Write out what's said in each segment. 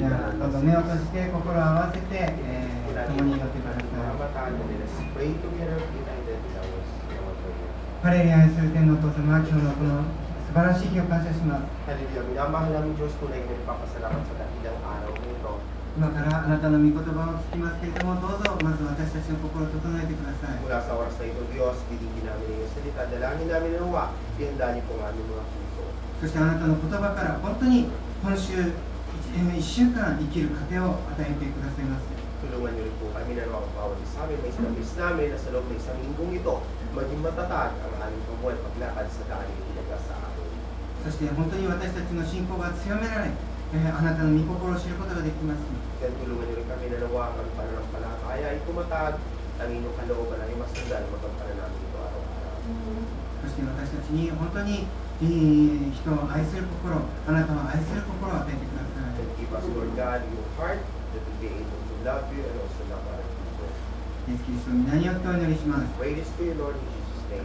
じゃあ、どうぞ目を閉じて心を合わせて、共に祈ってください。彼に愛する天のお父様、今日のこの素晴らしい日を感謝します。今からあなたの御言葉を聞きますけれども、どうぞまず私たちの心を整えてください。そしてあなたの言葉から本当に今週1週間生きる糧を与えてくださいます。Tulungan niyo rin po kami na bawat isa amin, may establish namin na sa loob ng isang linggong ito, maging matatag ang aming pagbuhay paglakad sa daan ng ilaga sa amin. そして本当に私たちの信仰が強められ、あなたの御心を知ることができます。 Kaya tulungan niyo rin kami na nawa ang pananampalataya ay tumatag, ang inyong kalooban ay masundan, magpapala namin ito araw-araw. そして私たちに本当に人を愛する心、あなたを愛する心を与えてください。 And give us, Lord God, your heart that we be able to love you and also love other people. イエスキリストの皆によってお祈りします。 Pray this to you, Lord, in Jesus' name.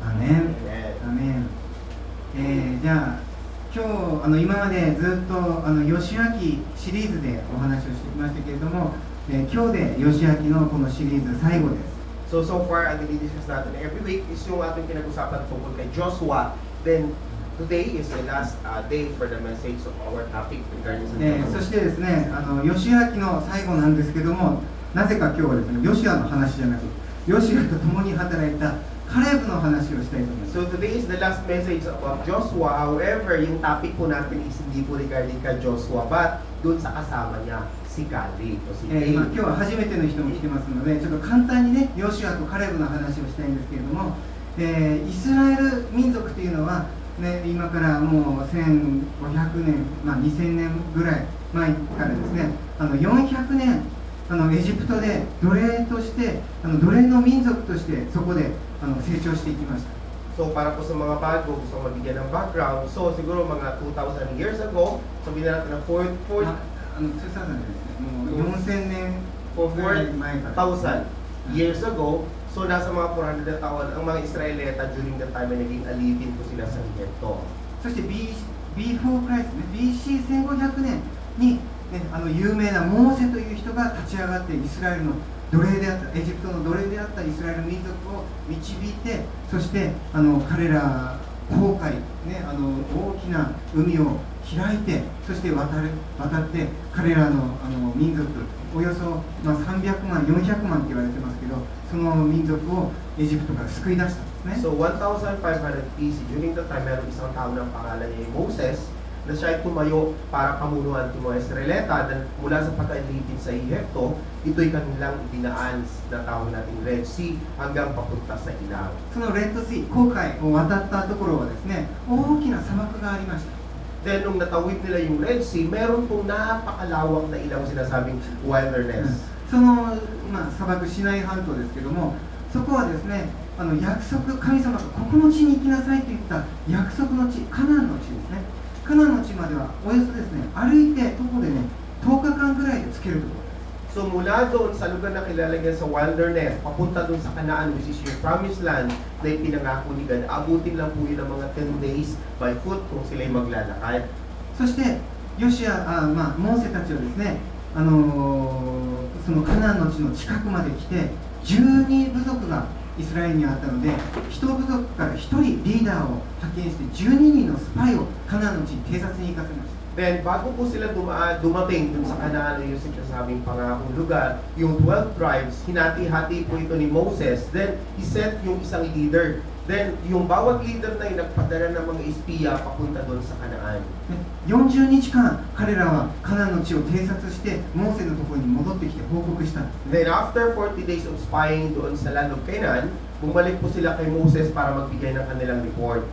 アーメン。 Amen. アーメン。じゃあ今日今までずっと義明シリーズでお話をしてきましたけれども、今日で義明のこのシリーズ最後です。 So far, ang dinidiscuss natin every week is yung ating pinag-usapan tungkol kay Joshua. Then, today is the last day for the message of our topic regarding Joshua. そしてですね、義明の最後なんですけども、なぜか今日はですね、ヨシュアの話じゃなく、ヨシュアと共に働いたカレブの話をしたいと思います。 So today is the last message about Joshua. However, yung topic po natin is hindi po regarding kay Joshua, but dun sa kasama niya, si Caleb o si Caleb. 今日は初めての人も来てますので、ちょっと簡単にね、ヨシュアとカレブの話をしたいんですけれども、イスラエル民族というのは、ね、今からもう1500年、2000年ぐらい前からですね、400年エジプトで奴隷として奴隷の民族としてそこで成長していきました。 So para po sa mga bago, gusto ko mabigyan ng background. So siguro mga 2,000 years ago, sabihin natin na 4,000 年ぐらい前から。 years ago, so nasa mga 400 na taon, ang mga Israelita during the time ay naging alipin po sila sa Egypto. そして B4 クライスね、BC1500 年に、ね、有名なモーセという人が立ち上がってイスラエルの奴隷であったエジプトの奴隷であったイスラエル民族を導いて、そして彼ら航海、ね、大きな海を開いて、そして渡って彼らの民族およそ300万400万って言われてますけど、その民族をエジプトから救い出したんですね。 So 1500 BC, during the time, meron isang tao ng pangalan niya Moses na siya ay tumayo para pamunuan ng mga Israelita na mula sa pag-alipin sa Egypto, ito'y kanilang dinaan na tawag natin Red Sea hanggang papunta sa Ilaw. そのレッドシー、航海を渡ったところはですね、大きな砂漠がありました。 Then, nung natawid nila yung Red Sea, meron pong napakalawak na ilang sinasabing wilderness. その、砂漠シナイ半島ですけども、そこはですね、約束、神様がここの地に行きなさいと言った約束の地、カナンの地ですね。カナンの地まではおよそですね、歩いて徒歩でね、10日間ぐらいで着けるところです。 So mula doon sa lugar na kilala niya sa wilderness, papunta doon sa Canaan, which is your promised land, na ipinangako ni God, abutin lang po yun ng mga 10 days by foot kung sila'y maglalakad. そしてモーセたちはですね、そのカナンの地の近くまで来て、12部族がイスラエルにあったので、1部族から1人リーダーを派遣して12人のスパイをカナンの地に偵察に行かせました。 Then, bago po sila dumating dun sa Canaan, yung sinasabing pangakong lugar, yung 12 tribes, hinati-hati po ito ni Moses. Then, he sent yung isang leader. Then, yung bawat leader na yun, nagpadala ng mga espiya papunta doon sa Canaan. 40日間、彼らはカナンの地を偵察して、モーセのところに戻ってきて報告したんです。 Then, after 40 days of spying doon sa land of Canaan, bumalik po sila kay Moses para magbigay ng kanilang report.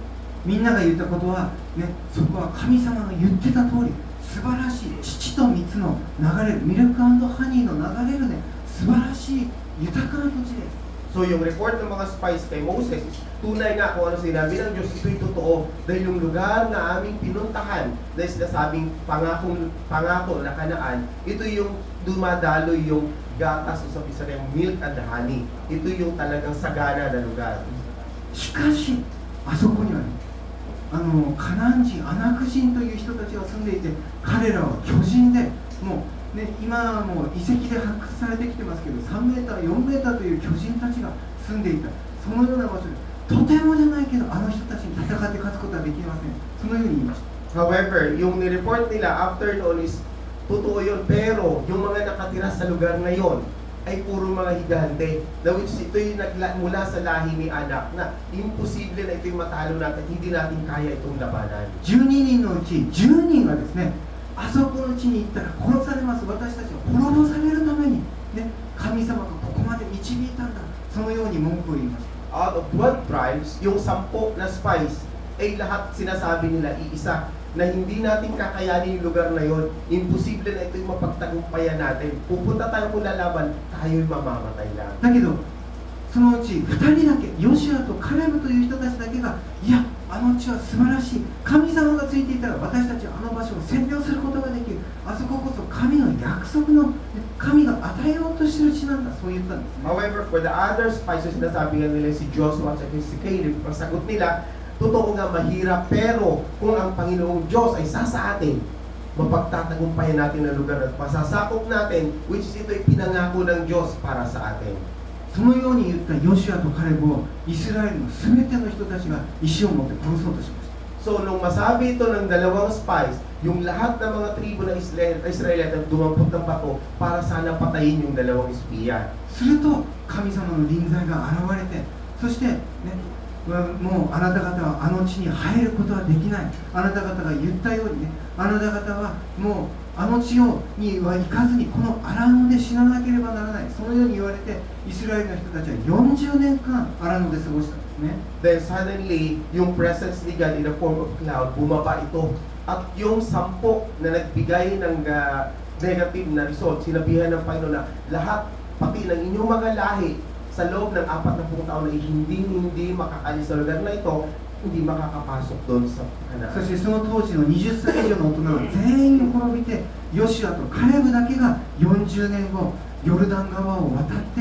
みんなが言ったことは、ね、そこは神様が言ってた通り、素晴らしい乳と蜜の流れる、ミルク&ハニーの流れるね、素晴らしい豊かな土地です。 So yung report ng mga spies kay Moses, tunay nga kung ano sinabi ng Diyos, ito'y totoo. Dahil yung lugar na aming pinuntahan, dahil sinasabing pangako na Kanaan, ito yung dumadaloy yung gatas o sabi sa yung milk and honey. Ito yung talagang sagana na lugar. しかし、あそこにはね、カナン人、アナク人という人たちが住んでいて、彼らは巨人で、も今も遺跡で発掘されてきてますけど、3メーター、4メーターという巨人たちが住んでいた、そのような場所で、とてもじゃないけど、あの人たちに戦って勝つことはできません。そのように言いました。However, yung ni-report nila after noon is totoo yun, pero yung mga nakatira sa lugar na yon ay puro mga higante, na which ito yung mula sa lahi ni Anak, na imposible na ito yung matalo natin, hindi natin kaya itong labanan. 12人のうち10人がですね、あそこの地に行ったら殺されます、私たちは滅ぼされるために、ね、神様がここまで導いたんだ、そのように文句を言いました。Out of 12 tribes, yung 10 na spies, ay lahat sinasabi nila iisa, na hindi natin kakayanin yung lugar na yon, imposible na ito yung mapagtagumpayan natin. Pupunta tayo kung lalaban, tayo'y mamamatay lang. だけど、そのうち2人だけ、ヨシュアとカレブという人たちだけが、いや、あの地は素晴らしい、神様がついていたら私たちはあの場所を占領することができる、あそここそ神の約束の、神が与えようとしている地なんだ、そう言ったんですね。However, for the other spies, sinasabi nga nila si Joshua at si Caleb, ang sagot nila, totoo nga mahirap, pero kung ang Panginoong Diyos ay sa atin, mapagtatagumpayan natin ang lugar at pasasakop natin, which is ito ay pinangako ng Diyos para sa atin. そのように言ったヨシュアとカレブをイスラエルのすべての人たちが石を持って殺そうとしました。 So, nung masabi ito ng dalawang spies, yung lahat ng mga tribo ng Israelita dumampot ng bato para sana patayin yung dalawang espiya. すると神様の臨在が現れて、そして、ね、もうあなた方はあの地に入ることはできない、あなた方が言ったようにね、あなた方はもうあの地には行かずにこのアラノで死ななければならない、そのように言われてイスラエルの人たちは40年間アラノで過ごしたんですね。 Then suddenly, yung presence ni God in the form of cloud, bumaba ito. At yung 10 na nagbigay ng negative na result, sinabihan ng Panginoon na lahat, pati ng inyong mga lahi, sa loob ng 40 taon na hindi makakalis sa lugar na ito, hindi makakapasok doon sa Kanaan. そしてその当時の20歳以上の大人は全員滅びて、ヨシュアとカレブだけが40年後ヨルダン川を渡って、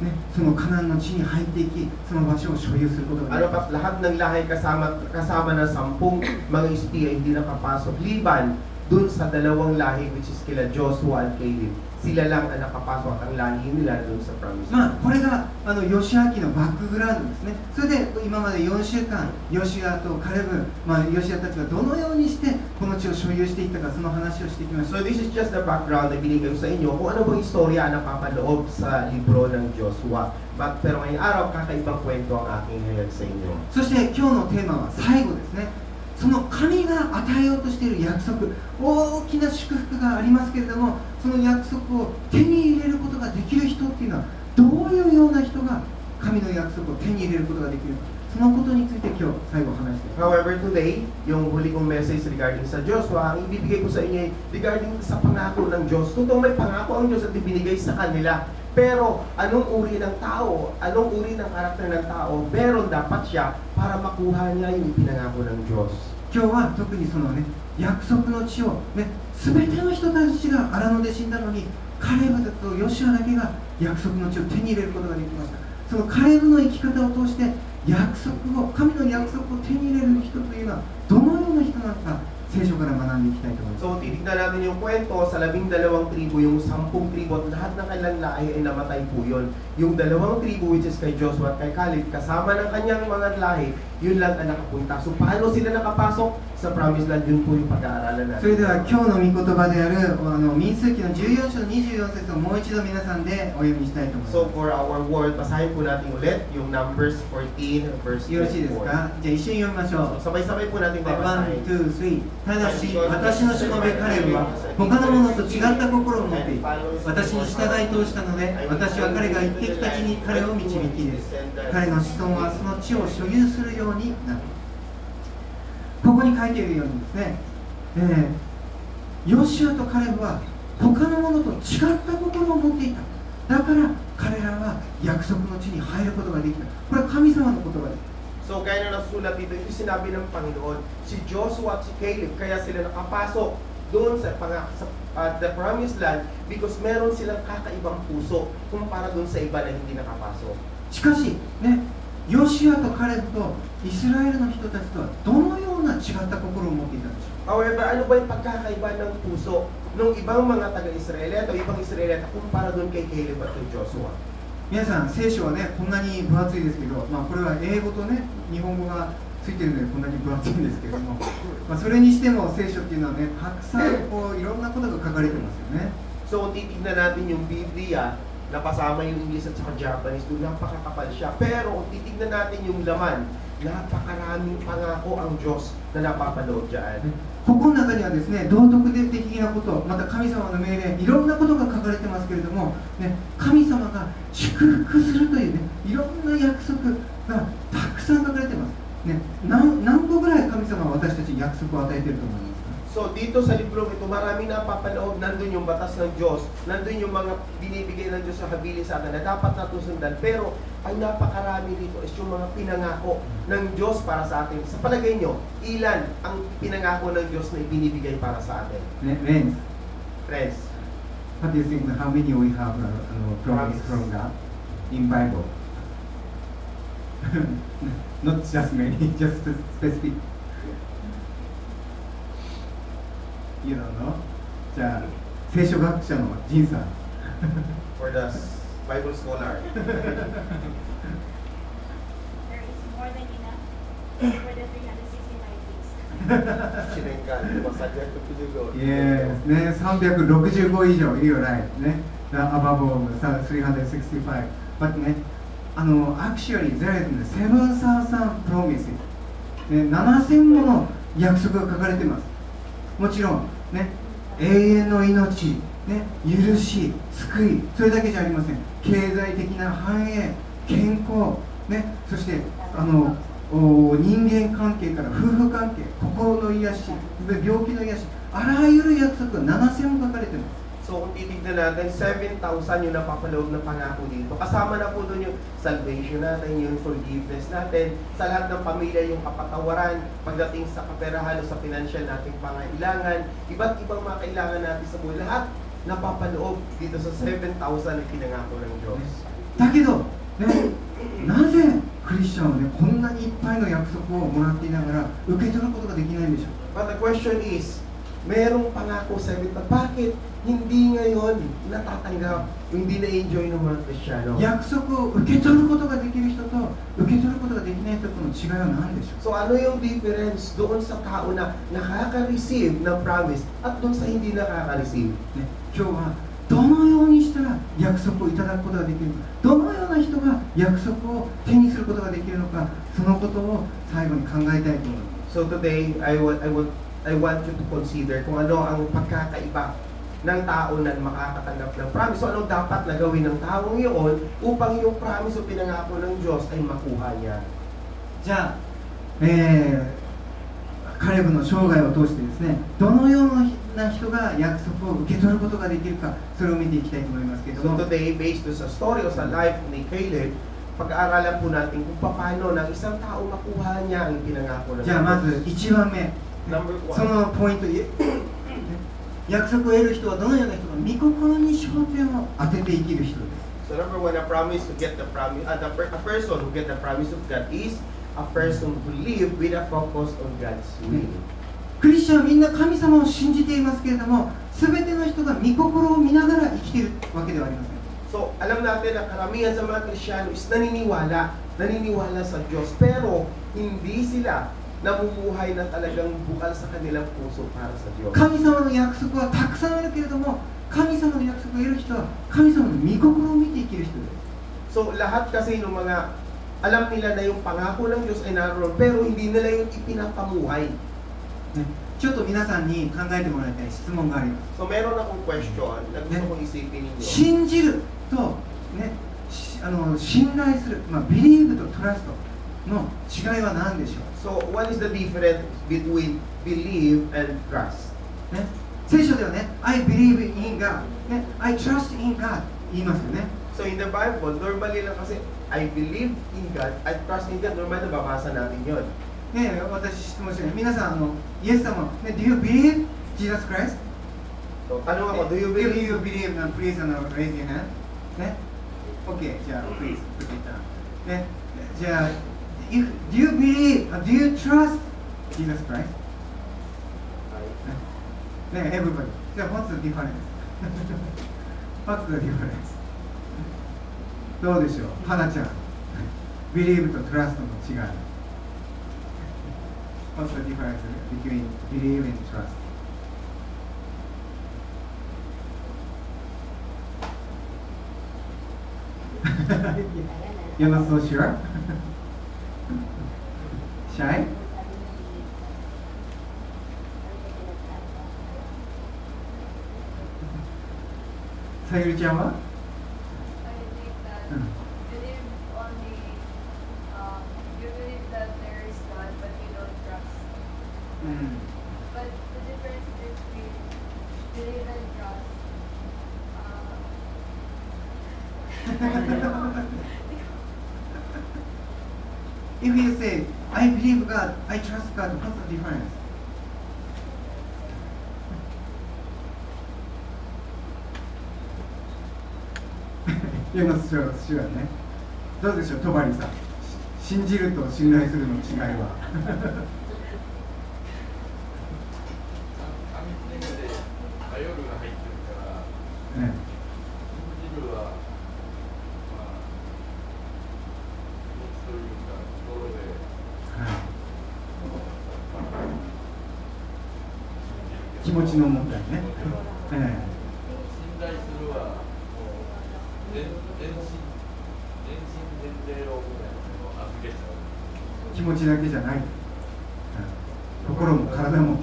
ね、そのカナンの地に入っていき、その場所を所有することができました。 Lahat ng lahi kasama ng 10 mga espiya hindi nakapasok, liban dun sa dalawang lahi, which is kila Joshua at Caleb. Sila lang ang nakapasok at ang lahi nila dun sa promise. これがヨシュア記のバックグラウンドですね。それで今まで4週間ヨシュアとカレブ、ヨシュアたちがどのようにしてこの地を所有していったか、その話をしてきました。 So this is just the background na binigay ko sa inyo kung ano bang istorya na papaloob sa libro ng Joshua. Pero ngayong araw, kakaibang kwento ang aking hayag sa inyo. そして今日のテーマは最後ですね。その神が与えようとしている約束、大きな祝福がありますけれども、その約束を手に入れることができる人っていうのはどういうような人が神の約束を手に入れることができるか、そのことについて今日最後話していきます。 However, today, yung huli kong message regarding sa Joshua, ang ibibigay ko sa inyo ay regarding sa pangako ng Diyos. Totoo may pangako ang Diyos at ibinigay sa kanila. Pero anong uri ng tao, anong uri ng karakter ng tao, meron dapat siya para makuha niya yung ipinangako ng Diyos. 今日は特にそのね、約束の地をね、全ての人たちが荒野で死んだのに、カレブとヨシュアだけが約束の地を手に入れることができました。そのカレブの生き方を通して約束を、神の約束を手に入れる人というのはどのような人なのか、聖書から学んでいきたいと思います。 So, titignan natin yung kwento sa 12 tribo, yung 10 tribo at lahat ng kanilang lahi ay namatay po yun. Yung 2 tribo, which is kay Joshua at kay Caleb, kasama ng kanyang mga lahi, yun lang ang nakapunta. So, paano sila nakapasok sa promised land? Yun po yung pag-aaralan natin. それでは今日の御言葉である民数記の14章24節をもう一度皆さんでお読みしたいと思います。 So, for our word, basahin po natin ulit yung Numbers 14, verse よろしいです 24. か？じゃあ一緒に読みましょう。 Sabay-sabay po natin babasahin. 1、2、3。ただし、私のしもべカレブは他の者と違った心を持っていて、私に従い通したので、私は彼が行ってきた地に彼を導きです。彼の子孫はその地を所有するようになる。ここに書いているようにですね、ヨシュアとカレブは他の者と違った心を持っていた。だから彼らは約束の地に入ることができた。これは神様の言葉です。 So, gaya na nasulat dito, yung sinabi ng Panginoon, si Joshua at si Caleb, kaya sila nakapasok doon sa the promised land because meron silang kakaibang puso kumpara doon sa iba na hindi nakapasok. しかしね、ヨシュアとカレブとイスラエルの人たちとはどのような違った心を持っていたんでしょう。 However, ano ba yung pagkakaiba ng puso ng ibang mga taga-Israelita o ibang Israelita kumpara doon kay Caleb at kay Joshua? 皆さん聖書はねこんなに分厚いですけど、これは英語とね日本語がついてるのでこんなに分厚いんですけれども、それにしても聖書っていうのはねたくさんこういろんなことが書かれてますよね。 So kung titignan natin yung Biblia, napasama yung English at saka Japanese, doon napakakapal siya. Pero kung titignan natin yung laman, napakaraming pangako ang Diyos na napapanood dyan. ここの中にはですね、道徳的なこと、また神様の命令、いろんなことが書かれてますけれども、ね、神様が祝福するというね、いろんな約束がたくさん書かれてます。ね、何個ぐらい神様は私たちに約束を与えていると思いますか？ So dito sa libro ito, marami na papanood, nandun yung batas ng Diyos, nandun yung mga binibigay ng Diyos sa habilin sa atin na dapat natusundan. Pero ang napakarami dito is yung mga pinangako ng Diyos para sa atin. Sa palagay nyo, ilan ang pinangako ng Diyos na ibinibigay para sa atin? Friends, what do you think? How many we have promise from God in Bible? Not just many, just specific. You don't know? じゃあ聖書学者のジンさん。for the Bible scholar. There is more than enough for the 365 days. Sinengkan, masagyan ko pinugo. Yes, ね、365以上いるよ、right? ね、above 365. But ね、actually there is 7,000 promises. ね、7,000もの約束が書かれています。もちろん、ね、永遠の命、ね、許し、救い、それだけじゃありません。経済的な繁栄、健康、ね、そして人間関係から夫婦関係、心の癒し、病気の癒し、あらゆる約束が7,000も書かれています。 So kung titignan natin, 7,000 yung napapaloob ng pangako dito. Kasama na po doon yung salvation natin, yung forgiveness natin, sa lahat ng pamilya yung kapatawaran, pagdating sa kaperahan o sa financial nating pangailangan, iba't ibang mga kailangan natin sa buhay. Lahat napapaloob dito sa 7,000 na pinangako ng Diyos. だけど、ね、なぜクリスチャンはね、こんなにいっぱいの約束をもらっていながら受け取ることができないんでしょう。 But the question is, merong pangako 7,000, bakit hindi ngayon natatanggap, hindi na-enjoy ng mga Kristiyano? 約束を受け取ることができる人と受け取ることができない人との違いは何でしょう。 So ano yung difference doon sa tao na nakaka-receive ng promise at doon sa hindi nakaka-receive? ね、今日はどのようにしたら約束をいただくことができるのか、どのような人が約束を手にすることができるのか、そのことを最後に考えたいと思います。 So today, I want you to consider kung ano ang pagkakaiba ng tao na makakatanggap ng promise. So ano dapat na gawin ng taong iyon upang yung promise o pinangako ng Diyos ay makuha niya? じゃあ、カレブの生涯を通してですね、どのような人が約束を受け取ることができるか、それを見ていきたいと思いますけれど So も、 today, based on sa story o sa life ni Caleb, pag-aaralan po natin kung paano ng isang tao makuha niya ang pinangako ng じゃあま Diyos. ず1番目、 Number そ 1. のポイント、約束を得る人はどのような人か、御心に焦点を当てて生きる人です。 So number 1, a promise to get the promise, a person who get the promise of God is a person who live with a focus on God's will. クリスチャンはみんな神様を信じていますけれども、すべての人が御心を見ながら生きているわけではありません。 So alam natin na karamihan sa mga Kristiyano is naniniwala sa Diyos, pero hindi sila namumuhay na talagang bukal sa kanilang puso para sa Diyos. 神様の約束はたくさんあるけれども、神様の約束を得る人は神様の御心を見て生きる人です。 So lahat kasi ng mga alam nila na yung pangako ng Diyos ay naroon, pero hindi nila yung ipinapamuhay. ね、ちょっと皆さんに考えてもらいたい質問があります。 So meron akong question na gusto kong isipin ninyo. 信じると、ね、信頼する、believe と trust の違いは何でしょう。 So what is the difference between believe and trust? ね、聖書ではね、I believe in God、ね、I trust in God 言いますよね。 So in the Bible, normally lang kasi I believe in God, I trust in God, normal na babasa natin yun. ね、私質問してね、皆さんイエス様、ね、Do you believe Jesus Christ? So tanong ako, do you If believe? you believe, please raise your hand. ね、OK、じゃあ please put it down. ね、じゃあ、do you believe, do you trust Jesus Christ? ね、everybody. じゃあ、what's the difference? What's the difference? どうでしょう、花ちゃん。believe と trust の違い。What's the difference between believe and trust? You're not so sure? Shy? さゆりちゃんは？ I think that Mm. believe only, you believe that there is God, but you don't trust. But the difference between believe and trust, If you say, I believe God, I trust God, what's the difference? You're not sure, sure ね。どうでしょう、戸張さん。信じると信頼するの違いは。頼るが入ってるから、ね、信じるは、まあ、そういうか、ところで、気持ちの問題ね。信頼するは、もう、全霊を預けちゃう。気持ちだけじゃない。心も体も。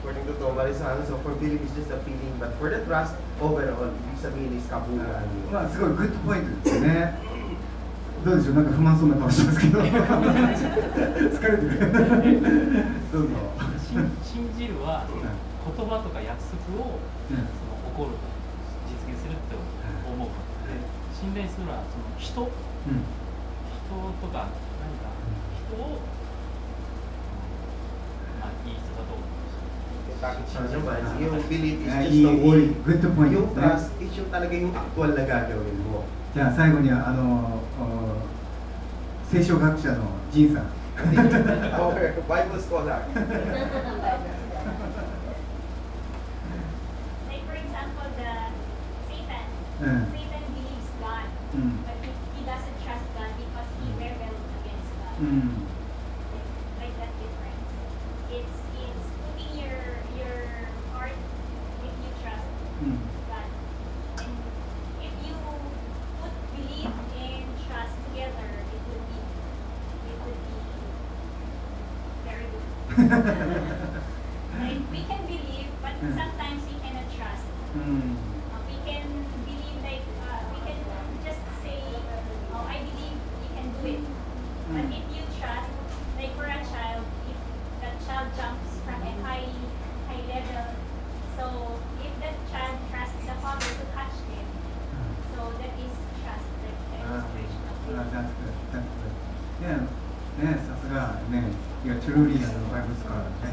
According to Tomaris-san, so for belief is just a feeling, but for the trust, overall, ibig sabihin is kabuuan. まあすごいグッドポイントですね。どうでしょう、なんか不満そうな顔してますけど。疲れてる。どうぞ。信じるは言葉とか約束をその起こると実現するって思うことで、信頼するはその人とか何か人をまあいい人だと思う。Bakit siya naman, yung belief is Ah, just a word. good point. Yung trust is yung talaga yung actual na gagawin mo. じゃあ最後に聖書学者のジンさん。Or Bible scholar. Like for example, Satan. Satan believes God, but he doesn't trust God because he rebelled against God. Like that difference. It's putting your heart if you trust God. And if you put belief and trust together, it would be very good. Like we can believe, but sometimes we cannot trust. We can believe like we can just say, "Oh, I believe you can do it." But if you trust, like for a child, if that child jumps from a high level, so if that child trusts the father to catch them, so that is trust, like the illustration of belief. Yeah, ね、さすがね、いや、トゥルーリーのバイブルスカーだね。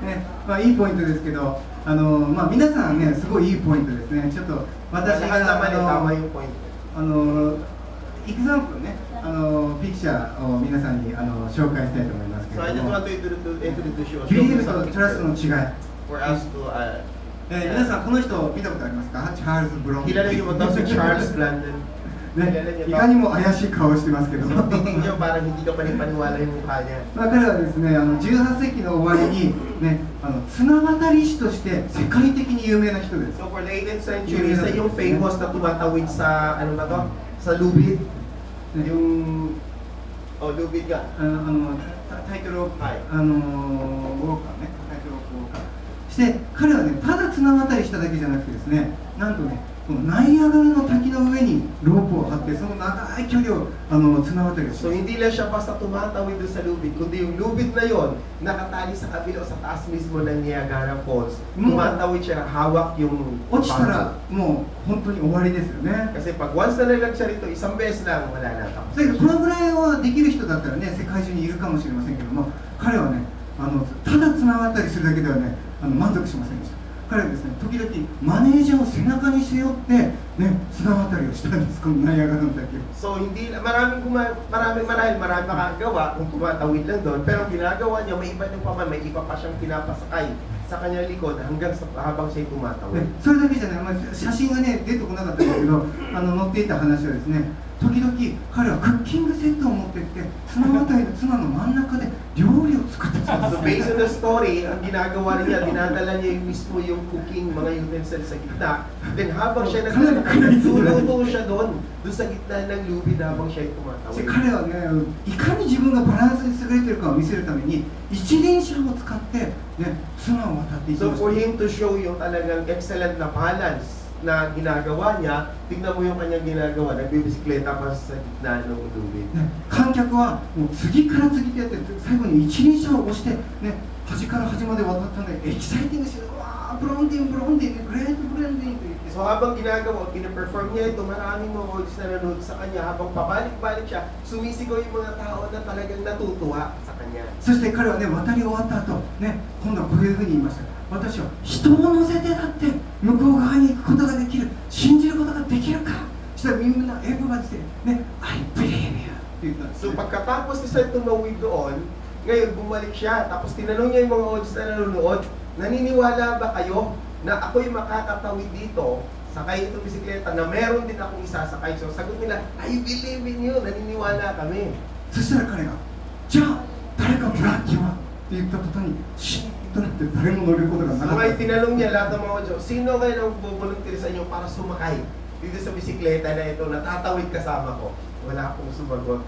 ね、まあいいポイントですけど、まあ皆さんね、すごいいいポイントですね。ちょっと私がエグザンプルね、ピクチャーを皆さんに紹介したいと思いますけれども。ビリーブとトラストの違い。皆さんこの人見たことありますか？チャールズ・ブロン。Kilala niyo ba si Charles Blandon? ね、いかにも怪しい顔をしてますけど。Titingin niyo parang hindi ka panipaniwala yung mukha niya. 彼はですね、18世紀の終わりにね、綱渡り師として世界的に有名な人です。So for the 18th century, isa yung famous na tumatawid sa ano ba to? Sa lubid. Yung lubid nga. タイトルをウォーカーね、タイトルをウォーカー。して彼はね、ただ綱渡りしただけじゃなくてですね、なんとね、このナイアガラの滝の上にロープを張って、その長い距離を綱渡りをし So hindi lang siya basta tumatawid doon sa lubid, kundi yung lubid na yon nakatali sa kabila o sa taas mismo ng Niagara Falls. Tumatawid siya, hawak yung 落ちたらもう本当に終わりですよね。 Kasi pag once na nalaglag siya rito, isang beses lang wala na. だけどこのぐらいはできる人だったらね、世界中にいるかもしれませんけども、彼はね、ただ綱渡りするだけではね、満足しませんでした。彼はですね、時々マネージャーを背中に背負ってね、綱渡りをしたんです、このナイアガラの滝を。 So hindi marami makakagawa kung tumatawid lang doon, pero ang ginagawa niya may iba ng paman, may iba pa siyang pinapasakay sa kanyang likod hanggang sa habang siya ね tumatawid. それだけじゃない、写真がね出てこなかったんですけど、載っていた話はですね、時々彼はクッキングセットを持ってって綱渡りの綱の真ん中で料理を作ってたん So です。 based on the story, ang ginagawa niya, dinadala niya mismo yung cooking mga utensils sa gitna. Then habang siya nagtutuluto siya doon sa gitna ng lubid habang siya で tumatawid. 彼はね、いかに自分がバランスに優れてるかを見せるために一輪車を使ってね、綱を渡っていき So まし for た。 him to show yung talagang excellent na balance na ginagawa niya, tignan mo yung kanyang ginagawa, nagbibisikleta pa sa gitna ng lubid. ね、観客はもう次から次とやって最後に一輪車を押して、ね、端から端まで渡ったのでエキサイティングして、わーブロンディンブロンディングレートブレンディンと言って、 So habang ginagawa, pina-perform niya ito, maraming mga audience na nanonood sa kanya, habang pabalik-balik siya, sumisigaw yung mga tao na talagang natutuwa sa kanya. そして彼はね、渡り終わった後、ね、今度はこういうふうに言いました。私は人を乗せてだって向こう側に行くことができる、信じることができるか。したらみんな英語がですね、I believe you って言ったんです So ね。 pagkatapos ni Sir tumawid doon, ngayon bumalik siya, tapos tinanong niya yung mga audience na nanonood, naniniwala ba kayo na ako'y makakatawid dito, sakay itong bisikleta na meron din akong isasakay? So sagot nila, I believe in you, naniniwala kami. そしたら彼が、じゃあ誰かブラッキーはって言った途端にシーンとなって誰も乗ることがな So かっ ngayon た。 tinanong niya lahat ng mga audience, sino kayo nang bubuluntir sa inyo para sumakay dito sa bisikleta na ito, natatawid kasama ko? Wala akong sumagot.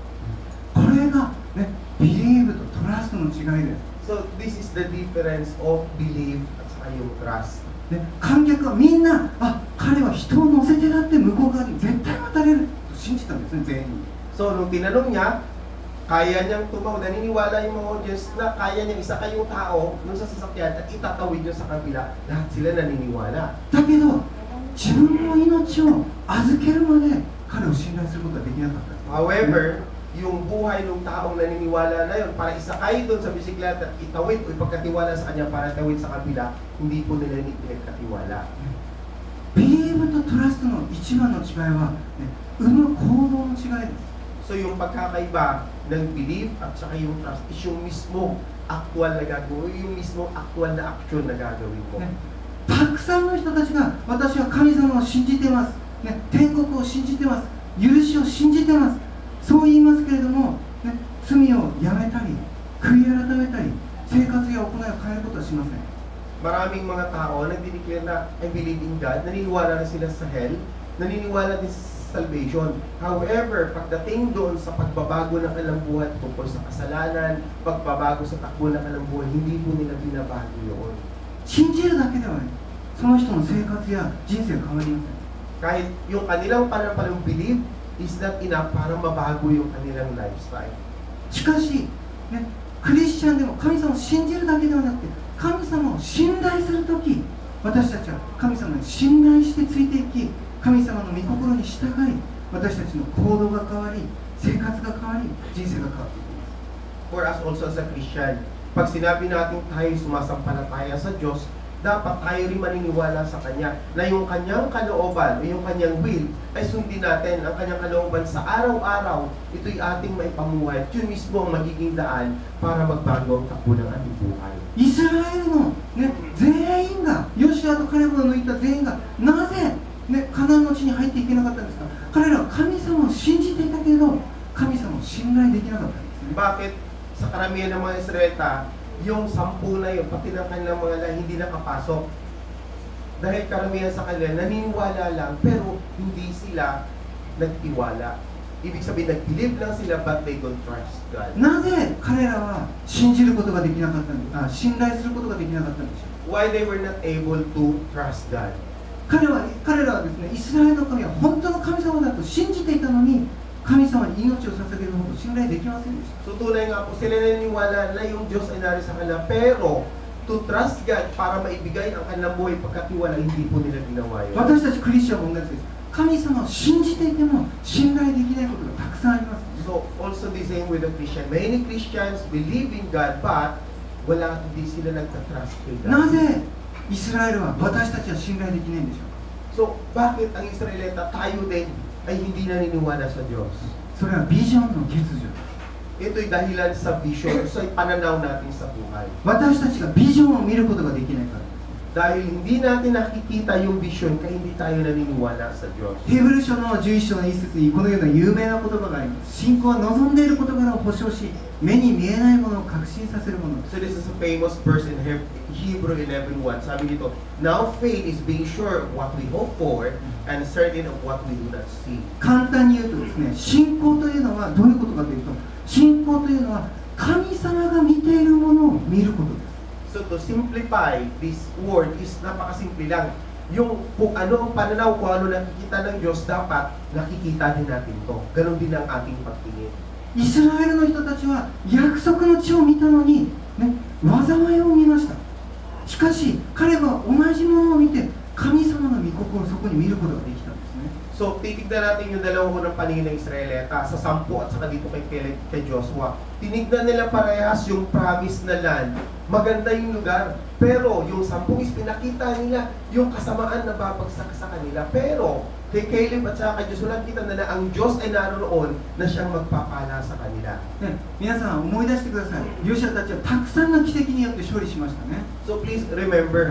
これがね、believe と trust の違いです。 So this is the difference of belief at saka yung trust. ね、観客はみんな、あ、彼は人を乗せてだって向こう側に絶対渡れると信じたんですね、全員。 So nung tinanong niya, kaya niyang tumawid, naniniwala yung mga audience na kaya niyang isakay yung tao nung sa sasakyan at itatawid niyo sa kabila, lahat sila naniniwala. だけど自分の命を預けるまで彼を信頼することはできなかったんです。 However, yung buhay ng taong naniniwala na yun para isakay doon sa bisikleta at itawid o ipagkatiwala sa kanya para tawid sa kabila, hindi po nila pinagkatiwala. Believe と trust の一番の違いは、ね、生む行動の違いです。 So yung pagkakaiba ng belief at saka yung trust is yung mismo actual na gagawin, yung mismo actual na action na gagawin mo. ね、たくさんの人たちが私は神様を信じてます、ね、天国を信じてます、許しを信じてます、そう言いますけれども、ね、罪をやめたり悔い改めたり生活や行いを変えることはしません。 Maraming mga tao nagdideclare na I believe in God, naniniwala na sila sa hell, naniniwala din sa salvation. However, pagdating doon sa pagbabago ng kanilang buhay tungkol sa kasalanan, pagbabago sa takbo ng kanilang buhay, hindi po nila binabago yun. 信じるだけではね、その人の生活や人生が変わりません。 Kahit yung kanilang panampalang belief is not enough para mabago yung kanilang lifestyle. しかし、ね、クリスチャンでも神様を信じるだけではなくて神様を信頼するとき、私たちは神様に信頼してついていき、神様の御心に従い、私たちの行動が変わり、生活が変わり、人生が変わっていきます。 For us also as a Christian, pag sinabi natin tayo sumasampalataya sa Diyos, dapat tayo rin maniniwala sa Kanya na yung Kanyang kalooban o yung Kanyang will ay sundin natin. Ang Kanyang kalooban sa araw-araw, ito'y ating maipamuhay at yun mismo ang magiging daan para magbago ang takbo ng ating buhay. イスラエルの、ね、全員が、ヨシュアとカレブを抜いた全員がなぜ、ね、カナンの地に入っていけなかったんですか。彼らは神様を信じていたけれど神様を信頼できなかったんですね。 Bakit sa karamihan ng mga Israelita, yung 10 na yun, pati ng kanilang mga lahi, hindi nakapasok? Dahil karamihan sa kanila, naniniwala lang, pero hindi sila nagtiwala. Ibig sabihin, nag-believe lang sila, but they don't trust God. なぜ彼らは信じることができなかったんですか。信頼することができなかったんでしょう。 Why they were not able to trust God? 彼らはですね、イスラエルの神は本当の神様だと信じていたのに、神様に命を捧げるほど信頼できませんでした。 So tunay nga po, sila naniniwala na yung Diyos ay nari sa kanila, pero to trust God para maibigay ang kanilang buhay pagkatiwala, hindi po nila ginawa yun. 私たちクリスチャンも同じです。神様を信じていても信頼できないことがたくさんあります。 So also the same with the Christian. Many Christians believe in God, but hindi sila nagtatrust kay God. なぜ、イスラエルは私たちは信頼できないんでしょうか。 So, bakit ang Israelita, tayo din, ay hindi naniniwala sa Diyos? それはビジョンの欠如です。 Ito'y dahilan sa vision, sa pananaw natin sa buhay. 私たちがビジョンを見ることができないからです。 Dahil hindi natin nakikita yung vision, kaya hindi tayo naniniwala sa Diyos. ヘブル書の11章の一節にこのような有名な言葉があります。信仰は望んでいる事柄を保証し、目に見えないものを確信させるものです。 So this is a famous verse in Hebrew 11:1. Sabi dito, now faith is being sure of what we hope for and certain of what we do not see. 簡単に言うとですね、信仰というのはどういうことかというと、信仰というのは神様が見ているものを見ることです。 So to simplify this word is napakasimple lang. Yung kung ano ang pananaw, kung ano nakikita ng Diyos, dapat nakikita din natin to. Ganon din ang ating pagtingin. イスラエルの人たちは約束の地を見たのに、ね、災いを見ました。しかし彼は同じものを見て神様の御心をそこに見ることができたんですね。 So titignan natin yung dalawang unang paningin ng Israelita sa 10 at saka dito kay Joshua. Tinignan nila parehas yung promise na land. Maganda yung lugar. Pero yung 10 is pinakita nila yung kasamaan na babagsak sa kanila. Pero kay Caleb at saka kay Joshua, kita na ang Diyos ay naroon na siyang magpapala sa kanila. ね、皆さん思い出してください。ヨシュアたちはたくさんの奇跡によって勝利しましたね。 So please remember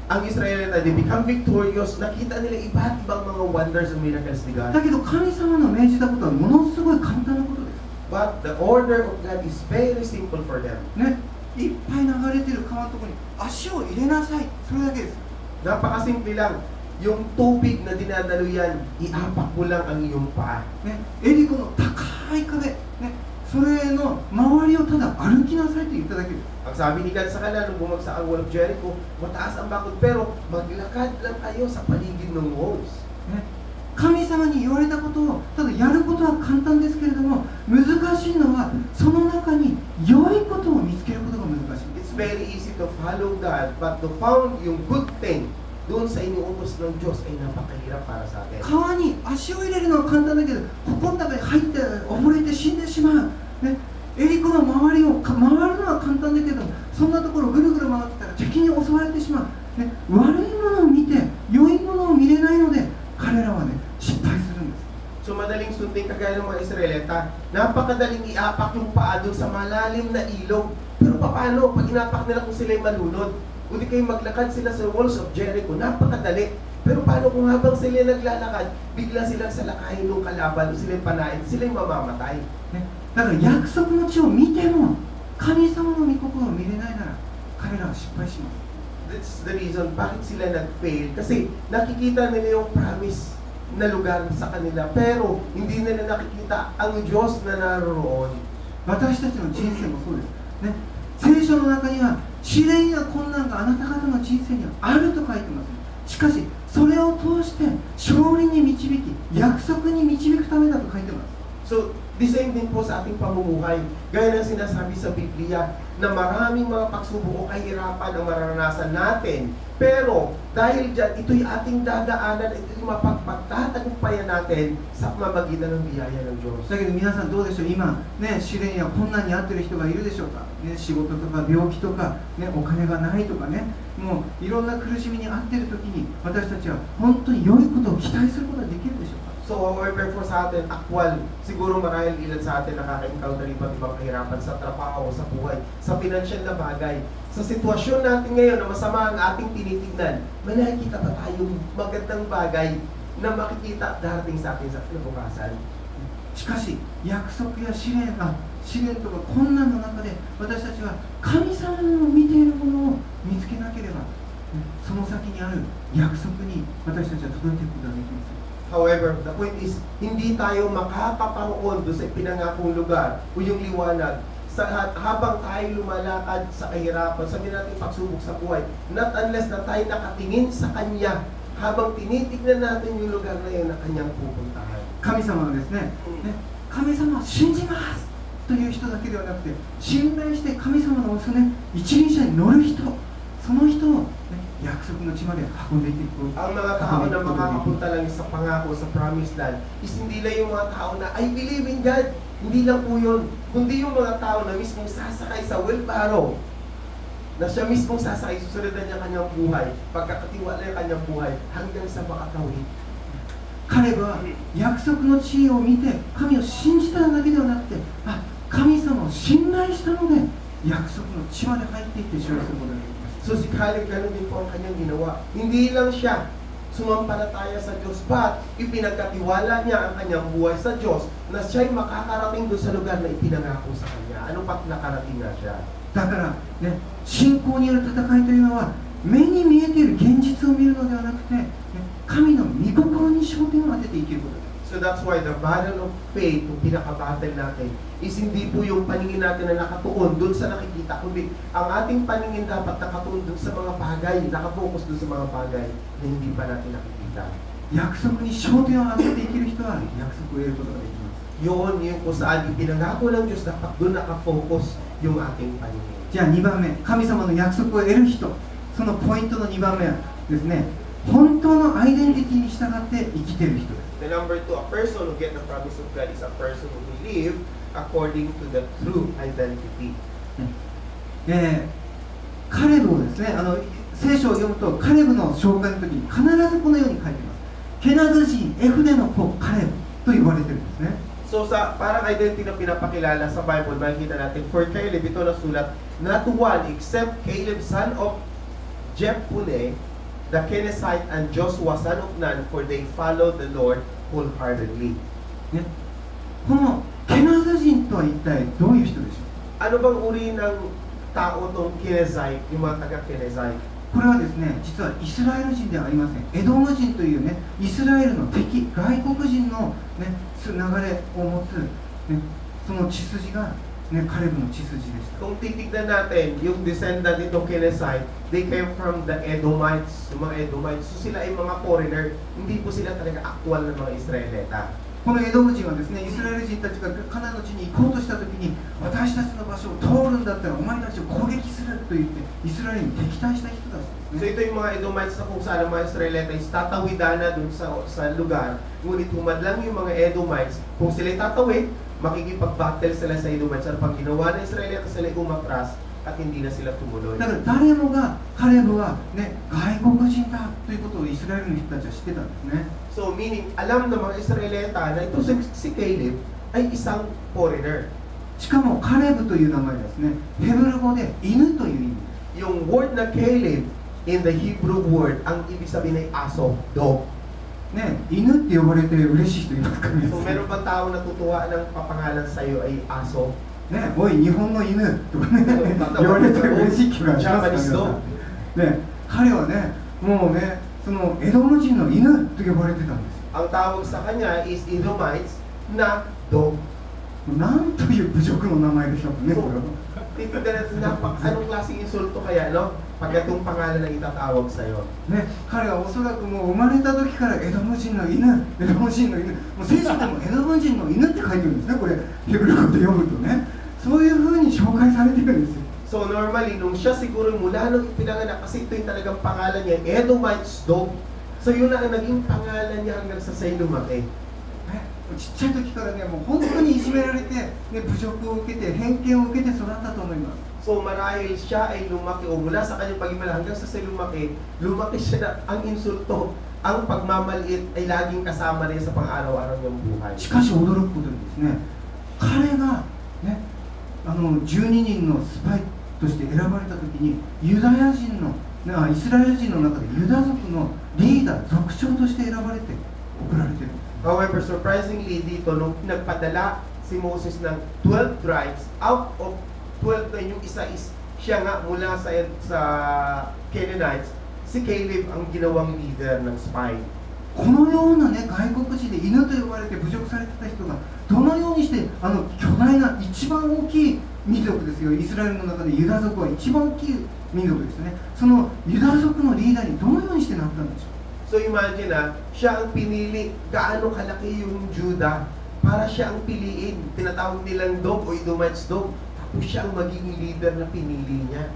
ang Israelita, they become victorious. Nakita nila iba't ibang mga wonders and miracles ni God. だけど神様の命じたことはものすごい簡単なことです。 But the order of God is very simple for them. ね、いっぱい流れてる川のところに足を入れなさい。それだけです。 Napakasimple lang. Yung tubig na dinadaluyan, iapak mo lang ang iyong paa. ね、エリコの高い壁、ね、それの周りをただ歩きなさいと言っただけです。 Ang sabi ni God sa kanila nung bumagsak ang wall of Jericho, mataas ang bakod, pero maglakad lang kayo sa paligid ng walls. ね、神様に言われたことをただやることは簡単ですけれども、難しいのはその中に良いことを見つけることが難しい。 It's very easy to follow God, but to found yung good thing doon sa inuutos ng Diyos ay napakahirap para sa atin. 川に足を入れるのは簡単だけど、ここの中に入って溺れて死んでしまう。ね、エリコの周りを回るのは簡単だけど、そんなところぐるぐる回ってたら敵に襲われてしまう。ね、悪いものを見て良いものを見れないので、彼らはね失敗するんです。 So madaling sundin kagaya ng mga Israelita, napakadaling iapak yung paa doon sa malalim na ilog. Pero paano pag inapak nila kung sila'y malunod? Kung di kayo maglakad sila sa walls of Jericho, napakadali. Pero paano kung habang sila naglalakad, bigla silang salakayin ng kalaban o sila'y panain, sila'y mamamatay. ね、だから約束の地を見ても神様の御心を見れないなら彼らは失敗します。 That's the reason bakit sila nag-fail. Kasi nakikita nila yung promise na lugar sa kanila, pero hindi nila nakikita ang Diyos na naroon. 私たちの人生もそうです。ね、聖書の中には試練や困難があなた方の人生にはあると書いてます。しかしそれを通して勝利に導き約束に導くためだと書いてます。 So, the same din po sa ating pamumuhay. Gaya ng sinasabi sa Biblia na maraming mga pagsubok o kahirapan ang mararanasan natin. Pero dahil dyan, ito'y ating dadaanan, ito'y mapagpagtatagumpayan natin sa pamamagitan ng biyaya ng Diyos. だけど皆さんどうでしょう。今ね、試練や困難に遭っている人がいるでしょうか。ね、仕事とか病気とか、ね、お金がないとかね、もういろんな苦しみに遭っている時に私たちは本当に良いことを期待することができるでしょうか。 So, however, for sa atin, aktwal, siguro marahil ilan sa atin nakaka-encounter iba't ibang kahirapan sa trabaho, sa buhay, sa pinansyal na bagay. Sa sitwasyon natin ngayon na masama ang ating tinitignan, may nakikita ba tayong magandang bagay na makikita darating sa atin sa kinabukasan? しかし約束や試練とか困難の中で私たちは神様の見ているものを見つけなければ、その先にある約束に私たちは届いていくことができません。 However, the point is, hindi tayo makakaparoon doon sa pinangakong lugar o yung liwanag habang tayo lumalakad sa kahirapan, sabihin natin pagsubok sa buhay, not unless na tayo nakatingin sa Kanya habang tinitignan natin yung lugar na yun na Kanyang pupuntahan. 神様はですね、神様を信じますという人だけではなくて、信頼して神様の押すね、一輪車に乗る人、その人を、ね、約束の地まで運んでいっていく。 Ang mga tao na makakapunta lang sa pangako, sa promised land, is hindi lang yung mga tao na, I believe in God. Hindi lang po yun. Kundi yung mga tao na mismong sasakay sa wheelbarrow na siya mismo sasakay, susundan niya kanyang buhay, pagkakatiwala niya kanyang buhay, hanggang sa makatawid. 彼は約束の地位を見て神を信じただけではなくて、あ、神様を信頼したので約束の地まで入っていって勝利することができました。 So si Caleb, ganun din po ang kanyang ginawa. Hindi lang siya sumampalataya sa Diyos, but ipinagkatiwala niya ang kanyang buhay sa Diyos na siya'y makakarating doon sa lugar na ipinangako sa kanya. Ano pa't nakarating na siya? だからね、信仰による戦いというのは目に見えている現実を見るのではなくて、ね、神の御心に焦点を当てて生きることです。 So that's why the battle of faith, yung pinaka-battle natin, is hindi po yung paningin natin na nakatuon doon sa nakikita, kundi ang ating paningin dapat nakatuon doon sa mga bagay, nakafocus doon sa mga bagay na hindi pa natin nakikita. 約束に焦点を当てて生きる人は約束を得ることができます。 Yun yung kung saan ipinangako ng Diyos, dapat doon nakafocus yung ating paningin. じゃあ2番目、神様の約束を得る人、そのポイントの2番目はですね、本当のアイデンティティに従って生きている人です。 The number 2, a person who get the promise of God is a person who live according to the true identity. カレブをですね、聖書を読むとカレブの紹介の時に必ずこのように書いています。ケナズ人エフネの子カレブと言われているんですね。 So sa parang identity na pinapakilala sa Bible, makikita natin, for Caleb, ito nasulat, not one except Caleb, son of Jephunneh, the Kenizzite, and Joshua, son of Nun, for they followed the Lord wholeheartedly. ね、このケナズ人とは一体どういう人でしょう。 Ano bang uri ng tao tong Kenizzite, yung mga taga-Kenizzite? これはですね、実はイスラエル人ではありません。エドム人というね、イスラエルの敵、外国人の、ね、流れを持つ、ね、その血筋が、ね、カレブの血筋でした。 Kung titignan natin, yung descendant nitong Kenizzite, they came from the Edomites, yung mga Edomites. So sila ay mga foreigner, hindi po sila talaga actual na mga Israelita. このエドム人はですね、イスラエル人たちがカナンの地に行こうとしたときに、私たちの場所を通るんだったらお前たちを攻撃すると言って、イスラエルに敵対した人たちです So ね。 ito yung mga Edomites na kung saan ang mga Israelites tatawidan na dun sa lugar, ngunit humadlang yung mga Edomites, kung sila'y tatawid, makikipag-battle sila sa Edomites. Ano pang ginawa ng Israelites, sila'y umatras at hindi na sila tumuloy. だから誰もがカレブは、ね、外国人だということをイスラエルの人たちは知ってたんですね。 So meaning, alam ng mga Israelita na ito si Caleb ay isang foreigner. しかもカレブという名前はですね、ヘブル語で犬という意味です。 Yung word na Caleb in the Hebrew word, ang ibig sabihin ay aso, dog. ね、犬って呼ばれて嬉しい人いますかね。 So meron bang tao na tutuwa ng papangalan sa iyo ay aso? ね、おい日本の犬とかね言われて嬉しい気がしますからね。彼はね、もうね、そのエドム人の犬と呼ばれてたんですよ。 Ang tawag sa kanya is Edomites na dog. なんという侮辱の名前でしょうかね、これは。 Titignan natin na anong klaseng insulto kaya, no? Pag itong pangalan na itatawag sa iyo. ね、彼はおそらくもう生まれた時からエドム人の犬、エドム人の犬、もう聖書でもエドム人の犬って書いてるんですね、これ、ヘブル語で読むとね。そういうふうに紹介されてるんですよ。 So normally, nung siya siguro mula nung ipinanganak, kasi ito yung talagang pangalan niya, Edomites dog. So yun na ang naging pangalan niya hanggang sa sa'yo lumaki. ちっちゃい時からね、もう本当にいじめられて、ね、侮辱を受けて、偏見を受けて育ったと思います。 So marahil siya ay lumaki o mula sa kanyang pagmamahal hanggang sa lumaki siya na ang insulto, ang pagmamaliit ay laging kasama rin sa pang-araw-araw niyang buhay. しかし驚くことにですね、彼がね、12人のスパイとして選ばれた時に、ユダヤ人の、イスラエル人の中でユダ族のリーダー、族長として選ばれて送られているんです。 However, surprisingly dito, nung nagpadala si Moses ng 12 tribes, out of 12 na yung isa is siya nga mula sa Canaanites, si Caleb ang ginawang leader ng spy. このようなね、外国人で犬と呼ばれて侮辱されてた人がどのようにして巨大な一番大きい民族ですよ、イスラエルの中でユダ族は一番大きい民族ですね。そのユダ族のリーダーにどのようにしてなったんでしょう。 So imagine siya ang pinili, gaano kalaki yung Judah para siya ang piliin. Tinatawag nilang dog o Edomites dog. Tapos siya ang magiging leader na pinili niya.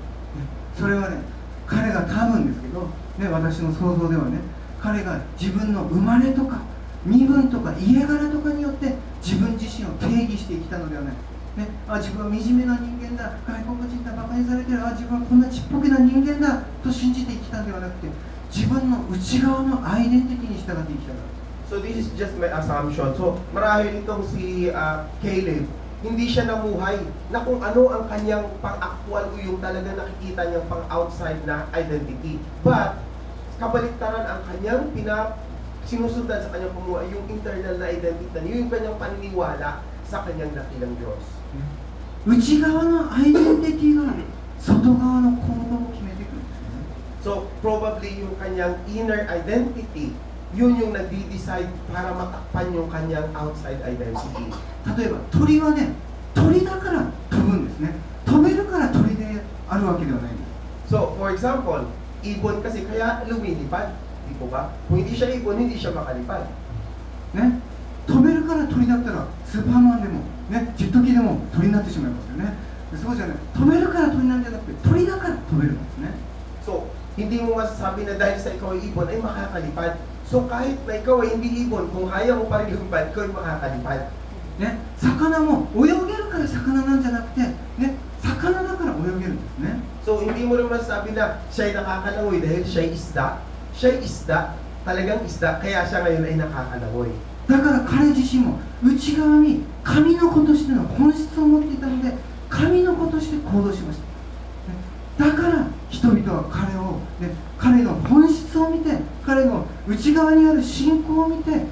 それはね、彼が多分ですけど、ね、私の想像ではね、彼が自分の生まれとか身分とか家柄とかによって自分自身を定義してきたのではない。ね、自分は惨めな人間だ、外国人だ、バカにされてる、自分はこんなちっぽけな人間だと信じて生きたんではなくて、自分の内側のアイデンティティに従って生きたから。So this is just my assumption. So marahil itong si Caleb, hindi siya namuhay na kung ano ang kanyang pang-actual o yung talaga nakikita niyang pang-outside na identity. But kabaliktaran ang kanyang sinusundan sa kanyang pamumuhay, yung internal na identity niya, yung kanyang paniniwala sa kanyang dakilang Diyos. 内側のアイデンティティが外側の行動を決めてくるんですね。So probably yung kanyang inner identity, yun yung nagdi-decide para matakpan yung kanyang outside identity. 例えば鳥はね、鳥だから飛ぶんですね。飛べるから鳥であるわけではないんです。 So for example, ibon kasi kaya lumilipad, di po ba? Kung hindi siya ibon, hindi siya makalipad. ね、飛べるから鳥だったらスーパーマンでも、ね、ジェット機でも鳥になってしまいますよね。そうじゃない、飛べるから鳥なんじゃなくて鳥だから飛べるんですね。 So hindi mo masasabi na dahil sa ikaw ay ibon ay makakalipad. So kahit na ikaw ay hindi ibon, kung kaya mo pa rin lumipad, ikaw ay makakalipad. ね、魚も泳げるから魚なんじゃなくて、ね、魚だから泳げるんですね。 So hindi mo rin masasabi na siya ay nakakalangoy dahil siya ay isda. Siya ay isda, talagang isda, kaya siya ngayon ay nakakalangoy. だから彼自身も内側に神の子としての本質を持っていたので、神の子として行動しました。だから人々は彼を、ね、彼の本質を見て、彼の内側にある信仰を見て、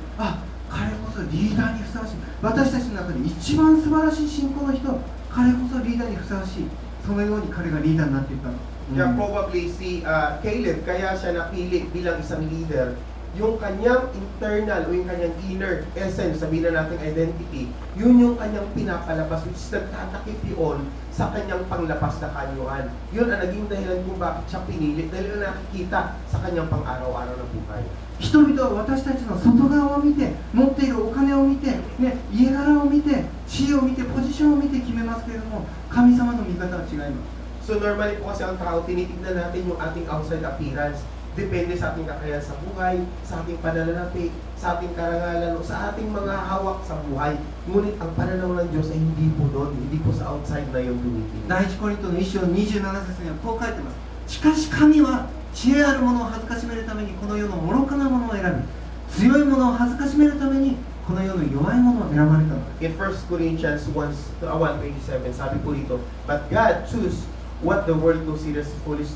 彼こそリーダーにふさわしい、私たちの中で一番素晴らしい信仰の人、彼こそリーダーにふさわしい、そのように彼がリーダーになっていったの。 Yeah, probably si Caleb, kaya siya napili bilang isang leader, yung kanyang internal o yung kanyang inner essence, sabihin na natin identity, yun yung kanyang pinapalabas, which is nagtatakip yun sa kanyang panglapas na kanyuan. Yun ang naging dahilan kung bakit siya pinili, dahil yung nakikita sa kanyang pang-araw-araw na buhay. 人々は私たちの外側を見て、持っているお金を見て、ね、家柄を見て、地位を見て、ポジションを見て決めますけれども、神様の見方は違います。 So normally po kasi ang tao, tinitignan natin yung ating outside appearance. Depende sa ating kakayahan sa buhay, sa ating pananalapi, sa ating karangalan, o sa ating mga hawak sa buhay. Ngunit ang pananaw ng Diyos ay hindi po doon, hindi po sa outside na yung tumitingin. 第一コリントの1章27節にはこう書いてます。しかし神は知恵ある者を恥ずかしめるためにこの世の愚かなものを選び、強い者を恥ずかしめるためにこの世の弱い者を選ばれたのです。 In 1 Corinthians 1:27, sabi po dito, But God chose what the world considers foolish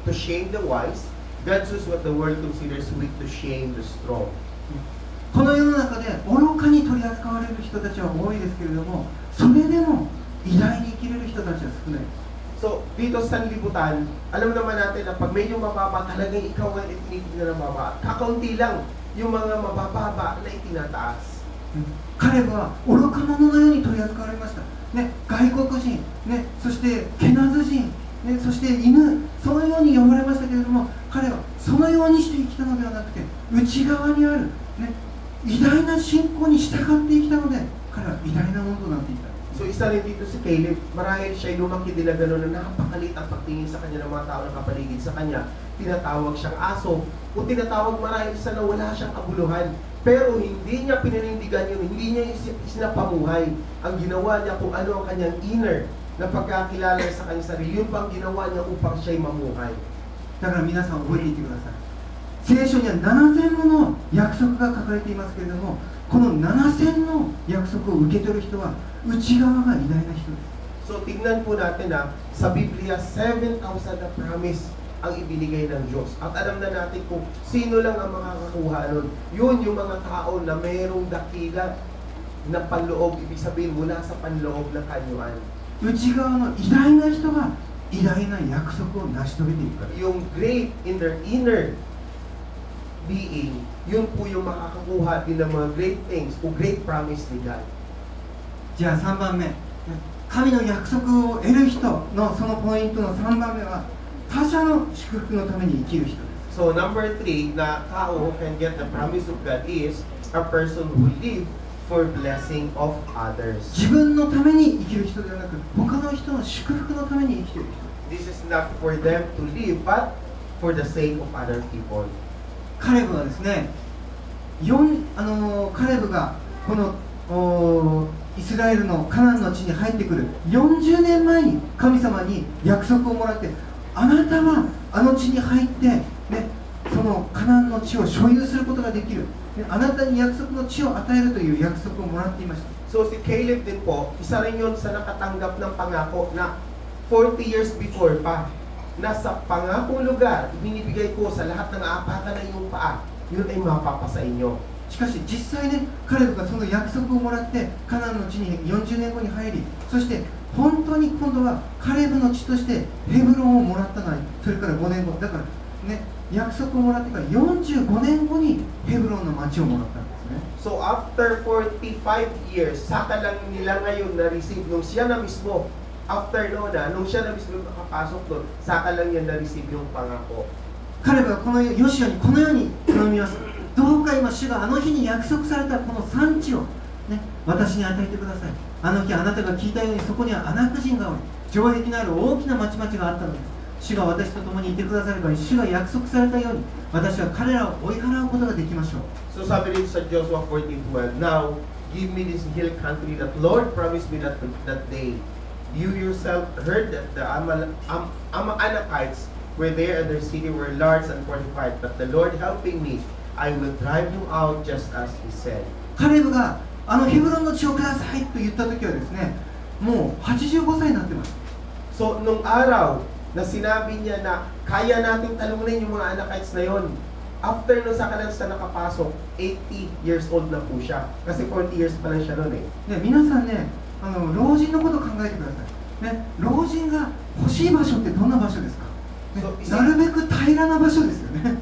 to shame the wise. God chose what the world considers weak to shame the strong. この世の中で愚かに取り扱われる人たちは多いですけれども、それでも偉大に生きれる人たちは少ない。 So, dito sa sanlibutan, alam naman natin na pag medyo mababa, talagang ikaw ang itinitignan ng mababa. Kakaunti lang yung mga mabababa na itinataas. カレブは愚か者のように取り扱われました、ね、外国人、ね、そしてケナズ人、ね、そして犬、そのように呼ばれましたけれども、彼はそのようにして生きたのではなくて、内側にある、ね、偉大な信仰に従って生きたので、彼は偉大なものとなっていた。 So, isa rin dito si Caleb, marahil siya'y lumaki din na gano'n na napakalit ang pagtingin sa kanya ng mga tao na kapaligid sa kanya. Tinatawag siyang aso, o tinatawag marahil sa na wala siyang kabuluhan. Pero hindi niya pinanindigan yun, hindi niya isinapamuhay. Ang ginawa niya kung ano ang kanyang inner na pagkakilala sa kanyang sarili, yun pang ginawa niya upang siya'y mamuhay. だから皆さん覚えていてください。聖書には7000もの約束が書かれていますけれども、この7000の約束を受け取る人は内側が偉大な人です。 So tignan po natin na sa Biblia, 7,000 na promise ang ibinigay ng Diyos. At alam na natin kung sino lang ang makakakuha nun. Yun yung mga tao na mayroong dakila na panloob, ibig sabihin mula sa panloob ng kanyuan. 内側の偉大な人が偉大な約束を成し遂げていく。 Yung great in their inner being, yun po yung makakakuha din ng mga great things o great promise ni God. じゃあ3番目、神の約束を得る人のそのポイントの3番目は他者の祝福のために生きる人です。 So number 3 na tao who can get the promise of God is a person who live for blessing of others. 自分のために生きる人ではなく、他の人の祝福のために生きている人です。 This is not for them to live, but for the sake of other people. カレブはですね、カレブがこのイスラエルのカナンの地に入ってくる40年前に神様に約束をもらって、あなたはあの地に入って、ね、そのカナンの地を所有することができる、ね、あなたに約束の地を与えるという約束をもらっていました。 So si Caleb din po, isa rin yun sa nakatanggap ng pangako na 40 years before pa, na sa pangakong lugar, binibigay ko sa lahat ng aapakan ng iyong paa, yun ay mapapa sa inyo. しかし実際ね、彼らがその約束をもらってカナンの地に40年後に入り、そして本当に今度はカレブの地としてヘブロンをもらったのはそれから5年後だからね、約束をもらってから45年後にヘブロンの町をもらったんですね。 So after 45 years, saka lang nila ngayon na-receive nung siya na mismo, after no na, nung siya na mismo nakapasok doon, saka lang yan na-receive yung pangako. 彼らはこのヨシアにこのように頼みます。どうか今主があの日に約束されたこの産地を、ね、私に与えてください。あの日あなたが聞いたようにそこにはアナク人がおり、城壁のある大きな町々があったのです。主が私と共にいてくだされば、主が約束されたように私は彼らを追い払うことができましょう。 So sabi rin sa Joshua 14:12, Now give me this hill country that Lord promised me that day. You yourself heard that the Amalekites were there and their city were large and fortified, but the Lord helping me, I will drive them out just as He said. カレブがあのヘブロンの地をくださいと言った時はですね、もう85歳になってます。 So nung araw na sinabi niya na kaya nating talunin yung mga Anakites na yon, after nun sa kanang sa nakapasok, 80 years old na po siya. Kasi 40 years pa lang siya nun eh. ね、皆さんね、老人のことを考えてください。ね、老人が欲しい場所ってどんな場所ですか？ね、なるべく平らな場所ですよね。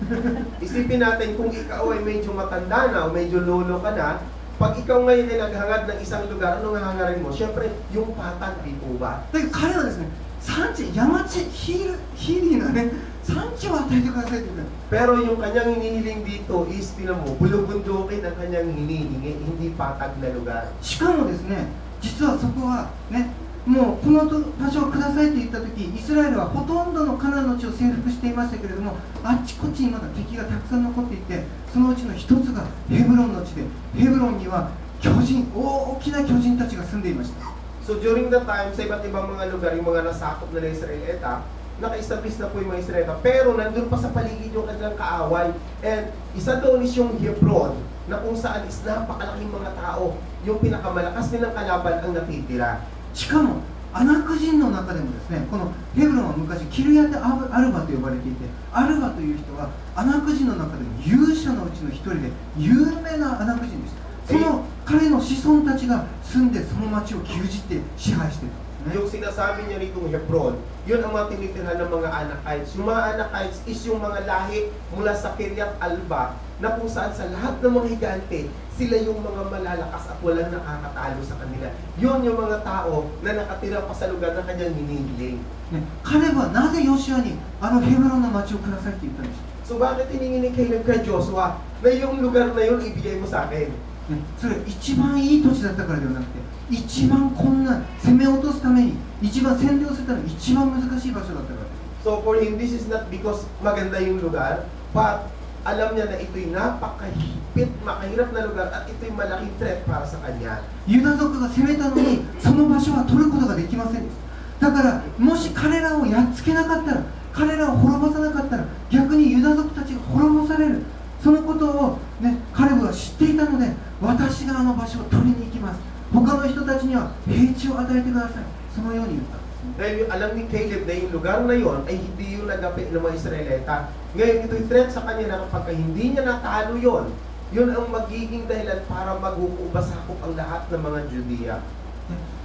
Isipin natin kung ikaw ay medyo matanda na o medyo lolo ka na, pag ikaw ngayon ay naghangad ng isang lugar, anong hangarin mo? Siyempre, yung patag, di po ba? だけど彼はですね、産地、山地、ヒーリーなね、産地を与えてくださいって言った。 Pero yung kanyang hinihiling dito is, tinan mo, bulubundukin ang kanyang hinihingi, hindi patag na lugar. しかもですね、実はそこはね、もうこの場所をくださいと言った時、イスラエルはほとんどのカナンの地を征服していましたけれども、あっちこっちにまだ敵がたくさん残っていて、そのうちの一つがヘブロンの地で、ヘブロンには巨人、大きな巨人たちが住んでいました。 So during that time, sa iba't ibang mga lugar, yung mga nasakop na Israelita, naka-establish na po yung mga Israelita, pero nandun pa sa paligid yung kanilang kaaway. And isa doon is yung Hebron, na kung saan is napakalaking mga tao, yung pinakamalakas nilang kalaban ang natitira. しかもアナク人の中でもですね、このヘブロンは昔キルヤテ・アルバと呼ばれていて、アルバという人はアナク人の中でも勇者のうちの一人で有名なアナク人でした。その彼の子孫たちが住んでその町を牛耳って支配していたんですね。 Yung sinasabi niya ritong Hebron, yun ang mga tinitirhan ng mga Anakites. Yung mga Anakites is yung mga lahi mula sa Kiryat Alba, na kung saan sa lahat ng mga higante, sila yung mga malalakas at walang nakakatalo sa kanila. Yun yung mga tao na nakatira pa sa lugar na kanyang hinihiling. ね、彼はなぜヨシアにあのヘブロンの町をくださいって言ったんでしょう。 So bakit hiningi ni Caleb kay Joshua na yung lugar na yun ibigay mo sa akin? ね、それ一番いい土地だったからではなくて、一番困難、攻め落とすために、一番占領するために一番難しい場所だったからです。 So for him, this is not because maganda yung lugar, but alam niya na ito'y napakahigpit, makahirap na lugar at ito'y malaking threat para sa kanya. ユダ族が攻めたのに、その場所は取ることができませんでした。だから、もし彼らをやっつけなかったら、彼らを滅ぼさなかったら、逆にユダ族たちが滅ぼされる。そのことを、ね、カレブは知っていたので、私があの場所を取りに行きます。他の人たちには平地を与えてください。そのように言ったんですね。 Dahil alam ni Caleb na yung lugar na yon ay hindi yung nagapi ng mga Israelita. Ngayon ito'y threat sa kanya na kapag hindi niya natalo yon, yun ang magiging dahilan para maghuubasakop ang lahat ng mga Judea.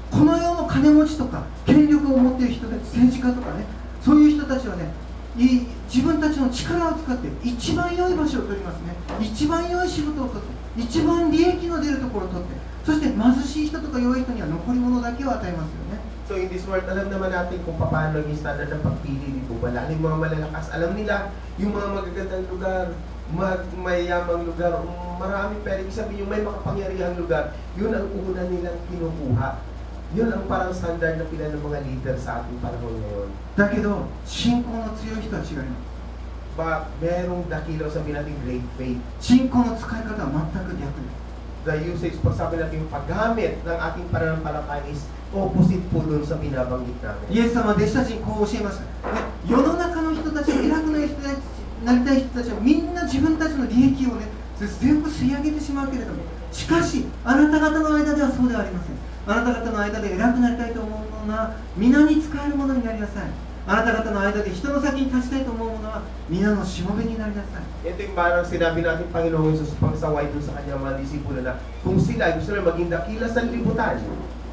この世の金持ちとか権力を持っている人たち、政治家とかね、そういう人たちはね、自分たちの力を使って一番良い場所を取りますね。一番良い仕事を取って、一番利益の出るところを取って、そして貧しい人とか弱い人には残り物だけを与えますよね。 So in this world, alam naman natin kung paano yung standard ng pagpili dito. Wala yung mga malalakas. Alam nila yung mga magagandang lugar, mayamang lugar, marami pero ibig sabihin yung may makapangyarihang lugar, yun ang una nilang kinukuha. Yun ang parang standard na pila ng mga leader sa ating panahon ngayon. だけど信仰の強い人は違います。 But merong dakilaw sabihin natin great faith. 信仰の使い方は全く逆です。the usage, pag sabi natin yung paggamit ng ating pananampalataya is opposite po dun sa binabanggit namin. イエス様は弟子たちにこう教えました、ね、世の中の人たち、偉くなりたい人たちはみんな自分たちの利益をね全部吸い上げてしまうけれども、しかしあなた方の間ではそうではありません。あなた方の間で偉くなりたいと思うものは皆に仕えるものになりなさい。あなた方の間で人の先に立ちたいと思うものは皆のしもべになりなさい。 Ito yung parang sinabi natin Panginoong Jesus pangsaway dun sa kanyang mga disipulo na kung sila gusto na maging dakila sa libutan,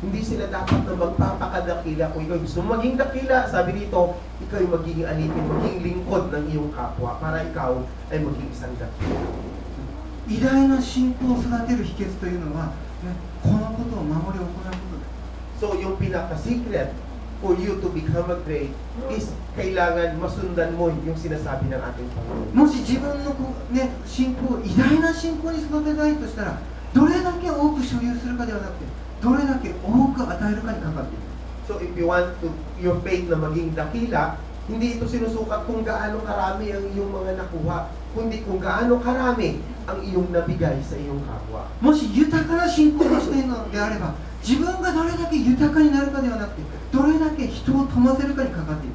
hindi sila dapat na magpapakadakila. Kung ikaw gusto maging dakila, sabi dito, ikaw yung magiging alipin, magiging lingkod ng iyong kapwa para ikaw ay maging isang dakila. 偉大な信仰を育てる秘訣というのは、ね、このことを守り行うことです。 So yung pinaka-secret for you to become a great is kailangan masundan mo yung sinasabi ng ating Panginoon. もし自分の、ね、信仰を偉大な信仰に育てたいとしたら、どれだけ多く所有するかではなくて、どれだけ多く与えるかにかかっている。 So if you want to your faith na maging dakila, hindi ito sinusukat kung gaano karami ang iyong mga nakuha, kundi kung gaano karami ang iyong nabigay sa iyong kapwa. もし豊かな信仰をしているのであれば、自分がどれだけ豊かになるかではなくて、どれだけ人を富ませるかにかかっている。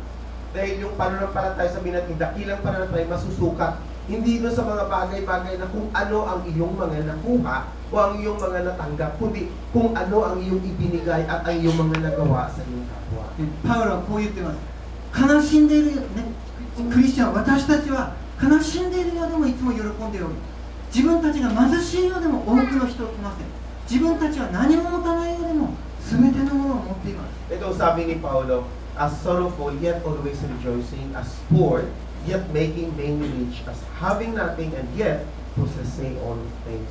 Dahil yung pananampalataya, sabihin natin, dakilang pananampalataya masusukat, hindi doon sa mga bagay-bagay na kung ano ang iyong mga nakuha o ang iyong mga natanggap, kundi kung ano ang iyong ibinigay at ang iyong mga nagawa sa iyong kapwa. パウロはこう言ってます。悲しんでいる、ね、クリスチャン、私たちは悲しんでいるようでもいつも喜んでおり、自分たちが貧しいようでも多くの人を富ませ、自分たちは何も持たないようでも全てのものを持っています。 Ito sabi ni Paulo, as sorrowful yet always rejoicing, as poor yet making many rich, as having nothing and yet possessing all things.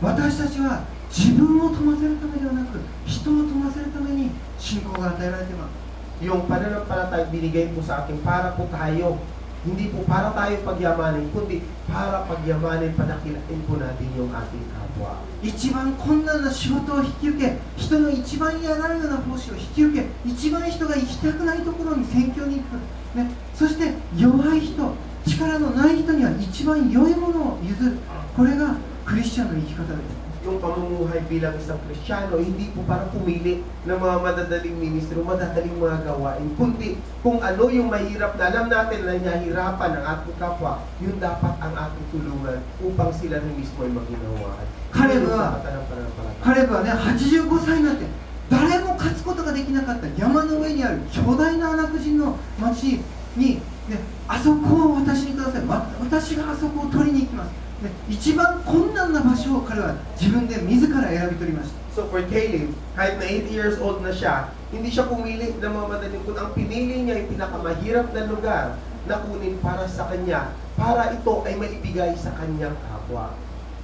私たちは自分を富ませるためではなく、人を富ませるために信仰が与えられています。 Yung pananampalataya binigay po sa akin para po tayo, hindi po para tayo pagyamanin, kundi para pagyamanin, padakilain po natin yung ating kapwa. 一番困難な仕事を引き受け、人の一番嫌がるような奉仕を引き受け、一番人が行きたくないところに宣教に行く、ね、そして弱い人、力のない人には一番良いものを譲る、これがクリスチャンの生き方です。 Yung pamumuhay bilang isang Kristiyano, hindi po para pumili ng mga madadaling ministro, madadaling mga gawain, kundi kung ano yung mahirap na alam natin na nahihirapan ng ating kapwa, yun dapat ang ating tulungan upang sila rin mismo ay maginawaan. 彼はね、85歳になって誰も勝つことができなかった山の上にある巨大なアナク人の町に、ね、あそこを私にください、私があそこを取りに行きます。 一番困難な場所を彼は自分で自ら選び取りました。 So for Caleb, kahit na 8 years old na siya, hindi siya pumili ng mga madaling kung ang pinili niya yung pinakamahirap na lugar na kunin para sa kanya, para ito ay maibigay sa kanyang kapwa.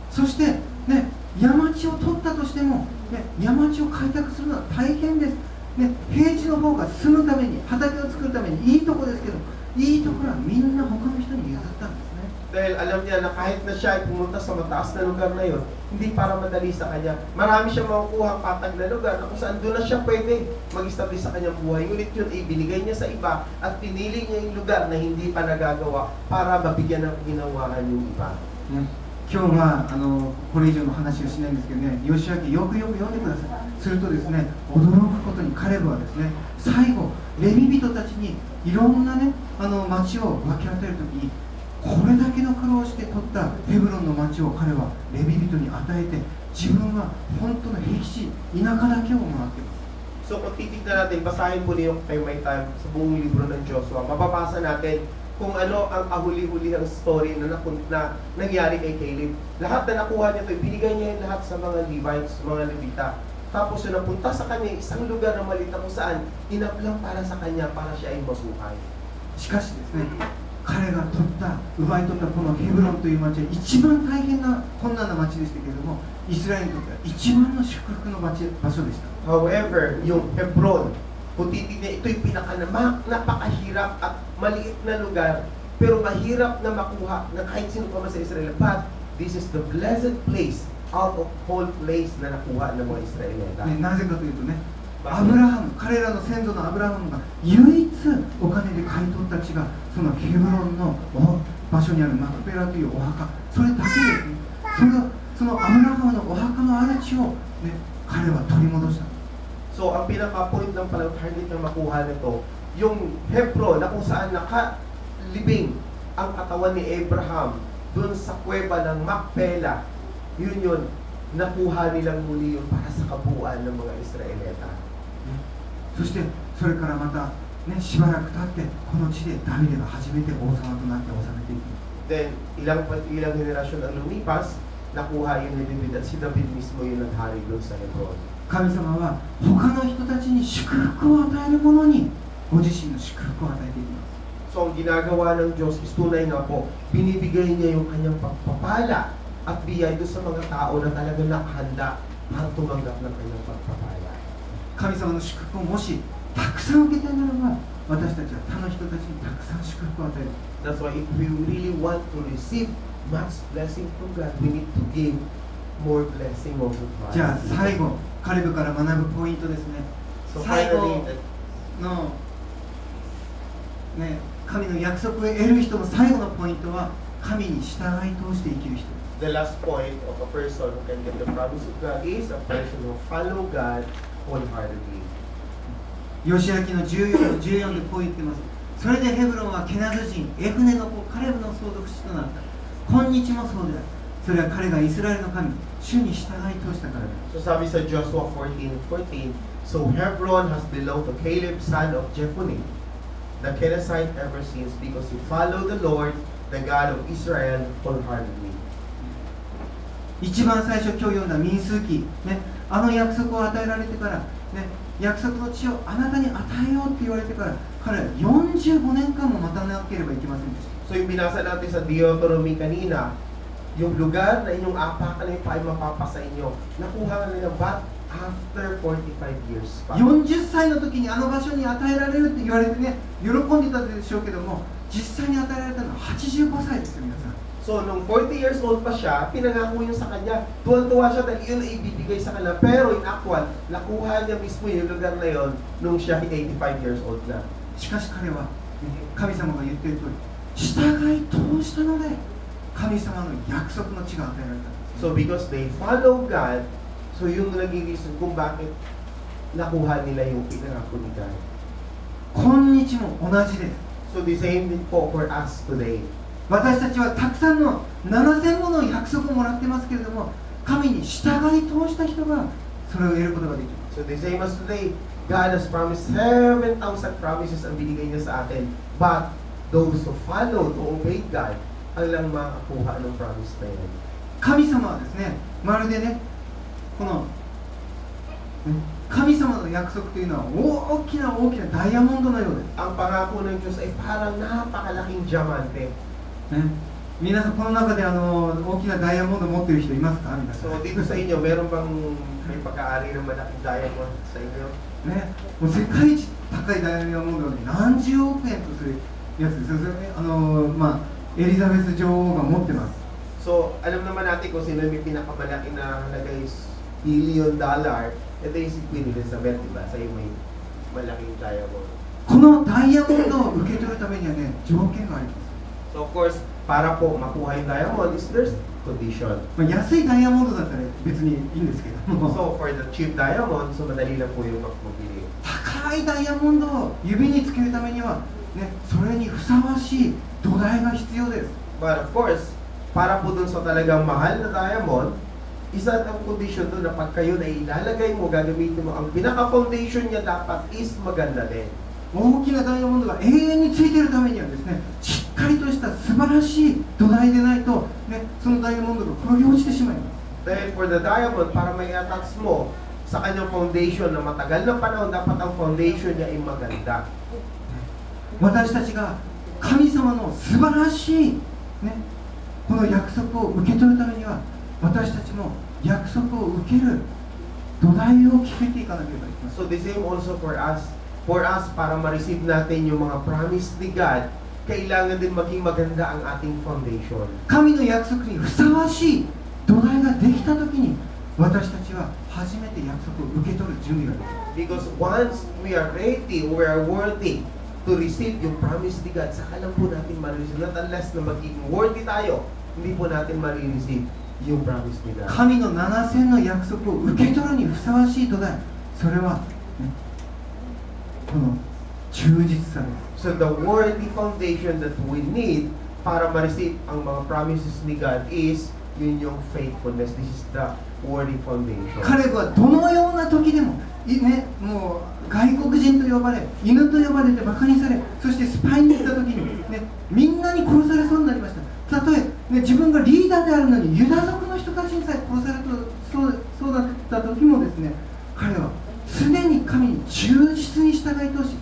そして、ね、山地を取ったとしても、ね、山地を開拓するのは大変です、ね、平地の方が住むために、畑を作るためにいいとこですけど、いいところはみんな他の人に譲ったんですね。 Dahil alam niya na kahit na siya ay pumunta sa mataas na lugar na yun, hindi para madali sa kanya. Marami siyang makukuha patag na lugar na kung saan doon na siya pwede mag-establish sa kanyang buhay. Ngunit yun ay binigay niya sa iba at pinili niya yung lugar na hindi pa nagagawa para mabigyan ng ginawahan yung iba. 今日はこれ以上の話をしないんですけどね、吉明よくよく読んでください。するとですね、驚くことにカレブはですね、最後レビ人たちにいろんなね町を分け与えるときに、これだけの苦労をして取ったヘブロンの町を彼はレビ人に与えて、自分は本当の僻地、田舎だけをもらっています。 So kung titignan natin, basahin po niyo kay May Time sa buong libro ng Joshua, mababasa natin kung ano ang ahuli-hulihang story na nangyari kay Caleb. Lahat na nakuha niya ito, binigay niya yung lahat sa mga Levites, mga Levita. Tapos yun, napunta sa kanya isang lugar na maliit na kung saan inaplang para sa kanya, para siya ay mabuhay. しかしですね、彼が奪い取ったこのヘブロンという町は一番大変な困難な町でしたけれども、イスラエルにとっては一番の祝福の場所でした。 However, yung Hebron, kung titignan, ito yung napakahirap at maliit na lugar, pero mahirap na makuha na kahit sino pa man sa Israel. But this is the blessed place, out of all place na nakuha ng mga Israelita. なぜかというとね、アブラハム、彼らの先祖のアブラハムが唯一お金で買い取った地がそのヘブロンの場所にあるマクペラというお墓、それだけですね。そのアブラハムのお墓のある地を、ね、彼は取り戻した。 So, ang pinaka-point ng palang target na makuha nito, yung Hebron na kung saan nakalibing ang katawan ni Abraham dun sa kuweba ng Macpela, yun, nakuha nilang muli yun para sa kabuuan ng mga Israelita. そしてそれからまた、ね、しばらく経ってこの地でダビデが初めて王様となって治めていきます。 Then, ilang henerasyon ang lumipas, nakuha yun ni David at si David mismo yun ang hari doon sa Hebron. 神様は他の人たちに祝福を与える者にご自身の祝福を与えていきます。 So, ang ginagawa ng Diyos is tunay nga po, binibigay niya yung kanyang pagpapala at biyay doon sa mga tao na talagang nakahanda para tumanggap ng kanyang pagpapala. 神様の祝福をもしたくさん受けたいならば、私たちは他の人たちにたくさん祝福を与える。 That's why if we really want to receive much blessing from God, we need to give more blessing also to others. じゃあ最後、カレブから学ぶポイントですね。 So 最 finally, 後の、ね、神の約束を得る人の最後のポイントは、神に従い通して生きる人。 the last point of a person who can get the promise of God is a person who follow God wholeheartedly. ヨシア記の14でこう言ってます。それでヘブロンはケナズ人エフネの子カレブの相続地となった。今日もそうである。それは彼がイスラエルの神、主に従い通したからだ。 So sabi sa Joshua 14:14, so Hebron has belonged to Caleb son of Jephunneh, the Kenizzite ever since, because he followed the Lord, the God of Israel, wholeheartedly. 一番最初今日読んだ民数記、ね、あの約束を与えられてから、ね、約束の地をあなたに与えようって言われてから、彼は45年間も待たなければいけませんでした。 So yung binasa natin sa Deuteronomy kanina, yung lugar na inyong apakan na ay mapapasa inyo, nakuha nila but after 45 years pa. 40歳の時にあの場所に与えられるって言われてね、喜んでたでしょうけども、実際に与えられたのは85歳ですよ、皆さん。 So, nung 40 years old pa siya, pinangako yun sa kanya. Tuwan-tuwa siya dahil yun ay ibibigay sa kanya. Pero in actual, nakuha niya mismo yung lugar na yun nung siya 85 years old na. しかし彼は、神様が言っている通り、従い通したので、神様の約束の地が与えられたんです。 So, because they follow God, so yung naging reason kung bakit nakuha nila yung pinangako ni God. 今日も同じです。 So, the same thing po for us today. 私たちはたくさんの7000もの約束をもらってますけれども、神に従い通した人がそれを得ることができます。 So, the same as today, God has promised 7,000 promises ang binigay niya sa atin. But those who follow, who obey God, ang lang makakuha ng promise na yan. 神様はですね、まるでね、この神様の約束というのは大きなダイヤモンドのようです。 Ang pangako ng Diyos ay parang napakalaking diamante. ね、皆さんこの中で大きなダイヤモンドを持っている人いますか？皆さん。 So, dito sa inyo, meron bang may pagkaari ng malaking diamond sa inyo? ね、もう世界一高いダイヤモンドで何十億円とするやつですよ。それエリザベス女王が持ってます。 So, alam naman natin kung sino may pinakamalaki na halaga is $1 billion. Ito yung si Queen Elizabeth, diba? Sa iyo may malaking diamond. このダイヤモンドを受け取るためにはね、条件があります。 So, of course, para po makuha yung diamond is there's condition. 安いダイヤモンドだったら別にいいんですけども、 So, for the cheap diamond, so madali lang po yung magpili. 高いダイヤモンドを指につけるためには、ね、それにふさわしい土台が必要です。 But of course, para po dun sa talagang mahal na diamond, isa ang condition doon na pag kayo na ilalagay mo, gagamitin mo, ang pinaka-foundation niya dapat is maganda din. 大きなダイヤモンドが永遠についているためにはですね、しっかりとした素晴らしい土台でないと、ね、そのダイヤモンドが転げ落ちてしまいます。 Dahil for the diamond, para may attach mo sa kanyang foundation na matagal na panahon, dapat ang foundation niya ay maganda. 私たちが神様の素晴らしい、ね、この約束を受け取るためには、私たちも約束を受ける土台を築いていかなければいけません。 So the same also for us. For us, para ma-receive natin yung mga promise ni God, kailangan din maging maganda ang ating foundation. 神の約束にふさわしい土台ができたときに、私たちは初めて約束を受け取る準備ができます。 Because once we are ready, we are worthy to receive yung promise ni God, saka lang po natin ma-receive. Not unless na magiging worthy tayo, hindi po natin ma-receive yung promise ni God. 神の7000の約束を受け取るにふさわしい土台、それは、ね、この忠実さです。 So the worthy foundation that we need para ma-receive ang mga promises ni God is yun yung faithfulness. This is the worthy foundation. 彼はどのような時でも、ね、もう外国人と呼ばれ、犬と呼ばれてバカにされ、そしてスパイに行った時に、ね、みんなに殺されそうになりました。たとえ、ね、自分がリーダーであるのにユダ族の人たちにさえ殺されそうだった時もですね、彼は常に神に忠実に従い通し、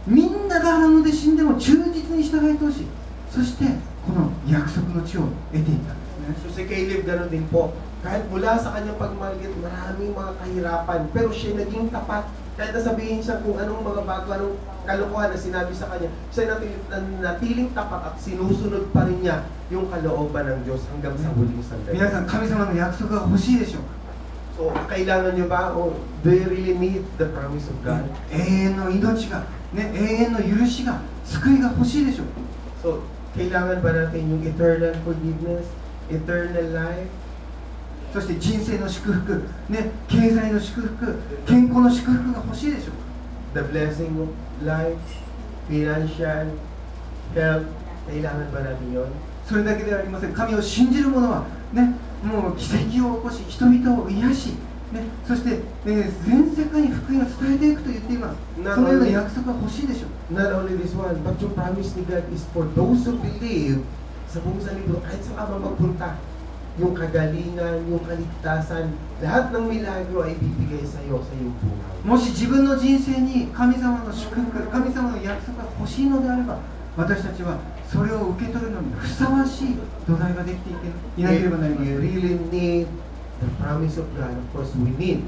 みんなが荒野で死んでも忠実に従い通し、そしてこの約束の地を得ていたんですね。 So si Caleb gano'n din po. Kahit mula sa kanyang pagmaliit, maraming mga kahirapan. Pero siya naging tapat. Kahit nasabihin siya kung anong mga bago, anong kalokohan na sinabi sa kanya, siya natiling tapat at sinusunod pa rin niya yung kalooban ng Diyos hanggang sa huling sandali. 皆さん、神様の約束が欲しいでしょうか。 So, kailangan nyo ba? O do you really need the promise of God? 永遠の命が、ね、永遠の許しが、救いが欲しいでしょうか。 So, kailangan ba natin yung eternal forgiveness, eternal life? そして人生の祝福、ね、経済の祝福、健康の祝福が欲しいでしょうか。 The blessing of life, financial, health, kailangan ba natin yun? それだけではありません。神を信じる者は、ね、もう奇跡を起こし、人々を癒し、ね、そして、全世界に福音を伝えていくと言っています。そのような約束が欲しいでしょう。 Not only this one, but yung promise ni God is for those who believe sa buong sa libro, kahit saan ka man magpunta, yung kagalingan, yung kaligtasan, lahat ng milagro ay bibigay sa iyo sa iyong buhay. もし自分の人生に神様の祝福、神様の約束が欲しいのであれば、私たちはそれを受け取るのにふさわしい土台ができていなければなりませ You ん。 really need the promise of God. Of course, we need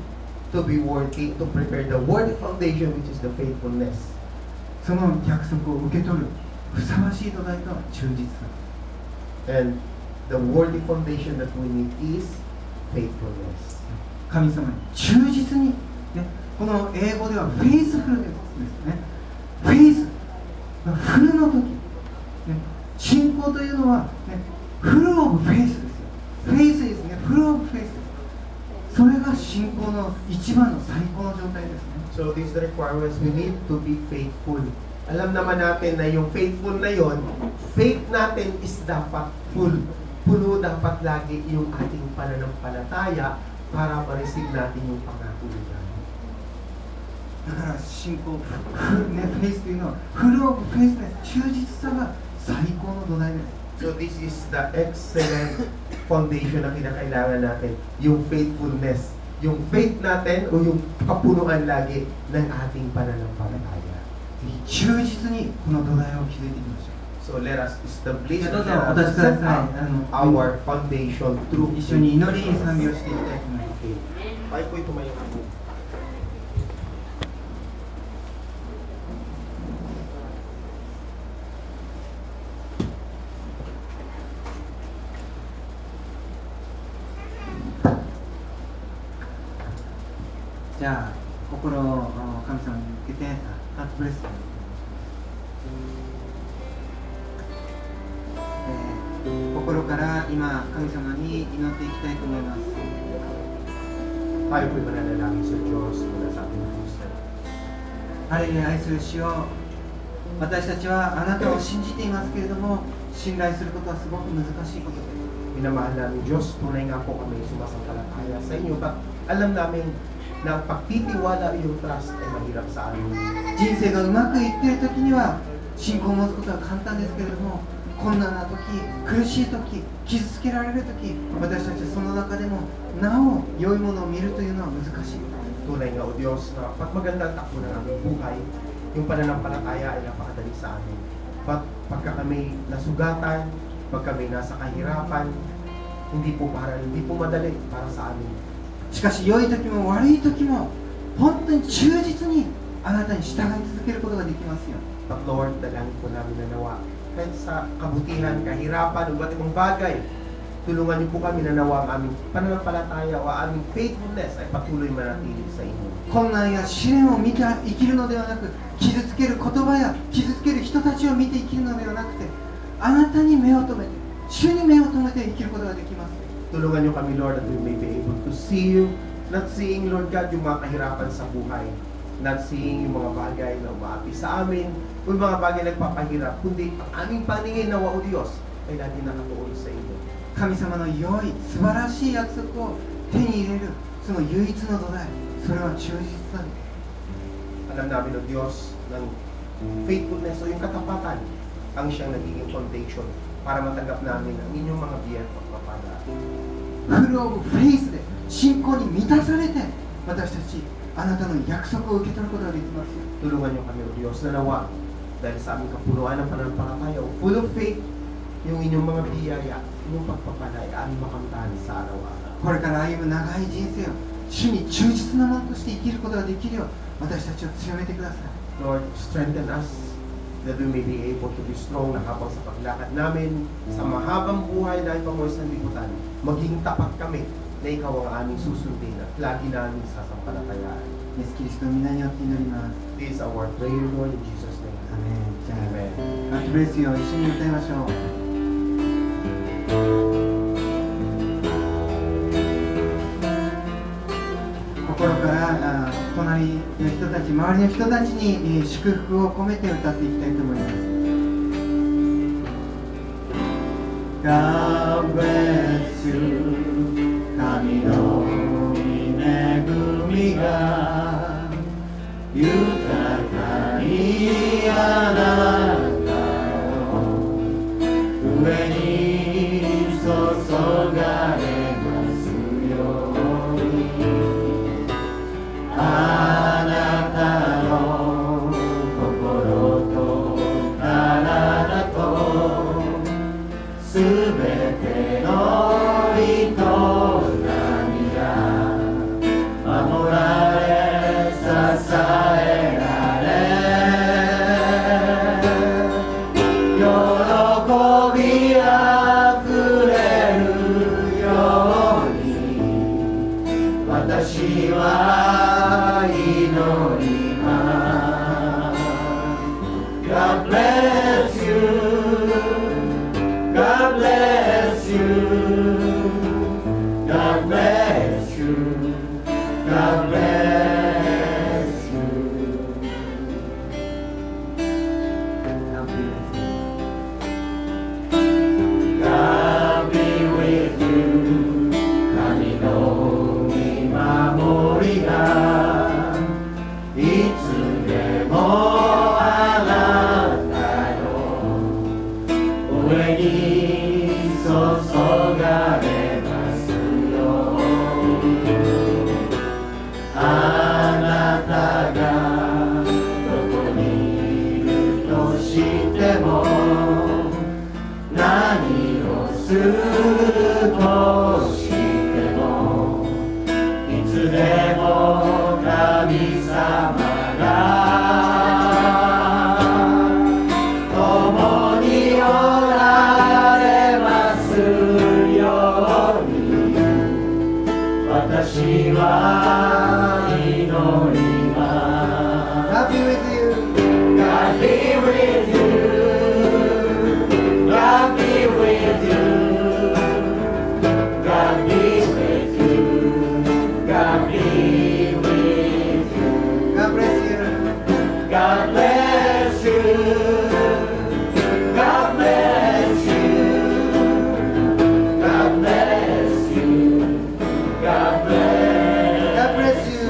to be worthy, to prepare the worthy foundation, which is the faithfulness. その約束を受け取るふさわしい土台とは忠実さ。 And the worthy foundation that we need is faithfulness. 神様に忠実に、ね、この英語ではフェイスフルですね。フェイス、フルの時、ね、信仰というのは、ね、フルオブフェイスですよ。フェイスですね、フルオブフェイスです。それが信仰の一番の最高の状態ですね。 So these are the requirements. We need to be faithful. Alam naman natin na yung faithful na yon, faith natin is dapat full. Puno dapat lagi yung ating pananampalataya para ma-receive natin yung pangako ni God. だから信仰、ね、フェイスというのはフルオブフェイスです。忠実さが最高の土台です。 So this is the excellent foundation na kinakailangan natin, yung faithfulness. Yung faith natin o yung kapunuan lagi ng ating pananampalataya. ぜひ忠実にこの土台を築いていきましょう。 So let us establish どうぞ let お立 us ちくだ set さ up い。our foundation through 一緒に祈りに賛美をしていきたいと思います。 Okay. Tayo po'y tumayo po.じゃあ心を神様に向けてハートブレスを、心から今神様に祈っていきたいと思います。 Tayo po'y mananalangin sa Diyos mula sa ating puso. ハレルヤ愛する主よ、私たちはあなたを信じていますけれども、信頼することはすごく難しいことです。 Minamahal namin Diyos, tunay nga po kami sumasampalataya sa inyo. But alam namin na ang pagtitiwala yung trust ay mahirap sa amin. 人生がうまくいっている時には信仰を持つことは簡単ですけれども、困難な時、苦しい時、傷つけられる時、私たちはその中でもなお良いものを見るというのは難しい。 Tunay nga o Diyos na pag maganda ang takbo ng aming buhay, yung pananampalataya ay napakadali sa amin. But pagka kami nasugatan, pag kami nasa kahirapan, hindi po madali para sa amin. しかし良い時も悪い時も本当に忠実にあなたに従い続けることができますよ。 But Lord, dalangin po namin na nawa. Kahit sa kabutihan, kahirapan, o iba't ibang bagay, tulungan niyo po kami na nawa ang aming pananampalataya o aming faithfulness ay patuloy manatili sa inyo. 困難や試練を見て生きるのではなく、傷つける言葉や傷つける人たちを見て生きるのではなくて、あなたに目を留めて、主に目を留めて生きることができます。Tulungan niyo kami, Lord, that we may be able to see you, not seeing, Lord God, yung mga kahirapan sa buhay, not seeing yung mga bagay na umaapi sa amin, o yung mga bagay na nagpapahirap, kundi ang aming paningin na o Diyos ay lagi nakatuon sa inyo. 神様の良い素晴らしい約束を手に入れるその唯一の土台、それは忠実さです。 Alam namin, O Diyos, ng faithfulness o yung katapatan ang siyang nagiging foundation para matanggap namin ang inyong mga biyaya at pagpapala. フルオブフェイスで信仰に満たされて私たちあなたの約束を受け取ることができますよ。 Tulungan niyo kami, O Diyos, na nawa dahil sa aming kapunuan ng pananampalataya, full of faith, yung inyong mga biyaya, inyong pagpapala ay aming makamtan sa araw-araw. これから歩む長い人生を主に忠実なものとして生きることができるよう私たちを強めてください。 Lord, strengthen us that we may be able to be strong na habang sa paglakad namin sa mahabang buhay na ipamoy sa libutan, maging tapat kami na ikaw ang aming susundin at lagi namin sasampalatayaan. イエス・キリストの皆によって祈ります。 This is our prayer, Lord, in Jesus' name. アメン。じゃあ、 Amen. ガッドブレスよ、一緒に歌いましょう。心から隣の人たち、周りの人たちに祝福を込めて歌っていきたいと思います。God bless you 神の恵みが豊かにあなたの上に注がれますようにあなたの心と体とすべての営みが守られ支えられ喜びあふれるように私は祈ります God bless you God bless you God bless you God bless you God be with you 神の見守りがいつでもあなたの上に注がれますよあなたがどこにいるとしても何をするとしてもいつでも神様が共におられますように私は祈ります God be with you God be with you God be with you God be with you God be with you God bless you God bless you God bless you God bless you God bless you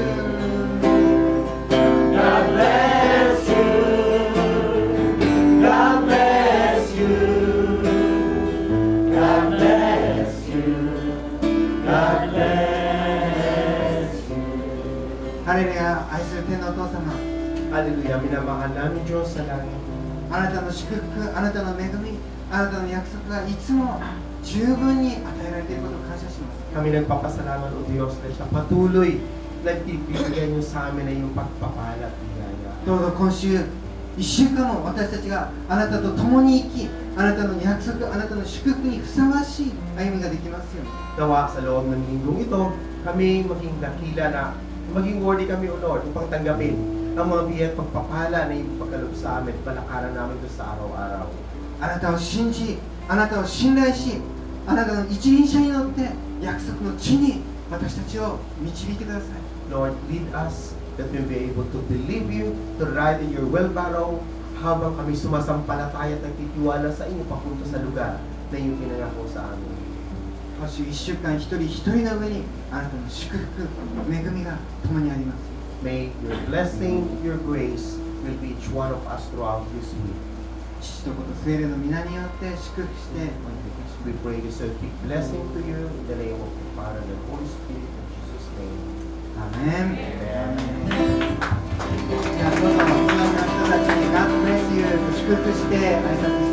God bless you God bless you God bless you God bless you ハレルヤ愛する天のお父様 Hallelujah, minamahal namin Diyos sa langit. あなたの祝福、あなたの恵み、あなたの約束がいつも十分に与えられていることを感謝します。 Kami nagpapasalamat o Diyos dahil sa patuloy na ibibigay niyo sa amin ay yung pagpapala at biyaya. どうぞ今週1週間も私たちがあなたと共に生き、あなたの約束、あなたの祝福にふさわしい歩みができますように。 Nawa sa loob ng linggong ito, kami maging dakila na maging worthy kami o Lord upang tanggapin ang mga biyaya at pagpapala na ipagkaloob sa amin at palakaran namin ito sa araw-araw. あなたを信じ、あなたを信頼し、あなたの一輪車に乗って約束の地に私たちを導いてください。 Lord, lead us that we'll be able to believe you, to ride in your wheelbarrow, habang kami sumasampalataya at nagtitiwala sa inyo papunta sa lugar na iyong pinangako sa amin. 今週1週間一人一人の上にあなたの祝福、恵みが共にあります。 May your blessing, your grace will be each one of us throughout this week. 父と子と聖霊の皆によって祝福しておいていきましょう。 We pray this a big blessing to you in the name of the Father and the Holy Spirit in Jesus' name. アーメン。 Amen. じゃあどうぞ、このような人たちに God bless you と祝福して挨拶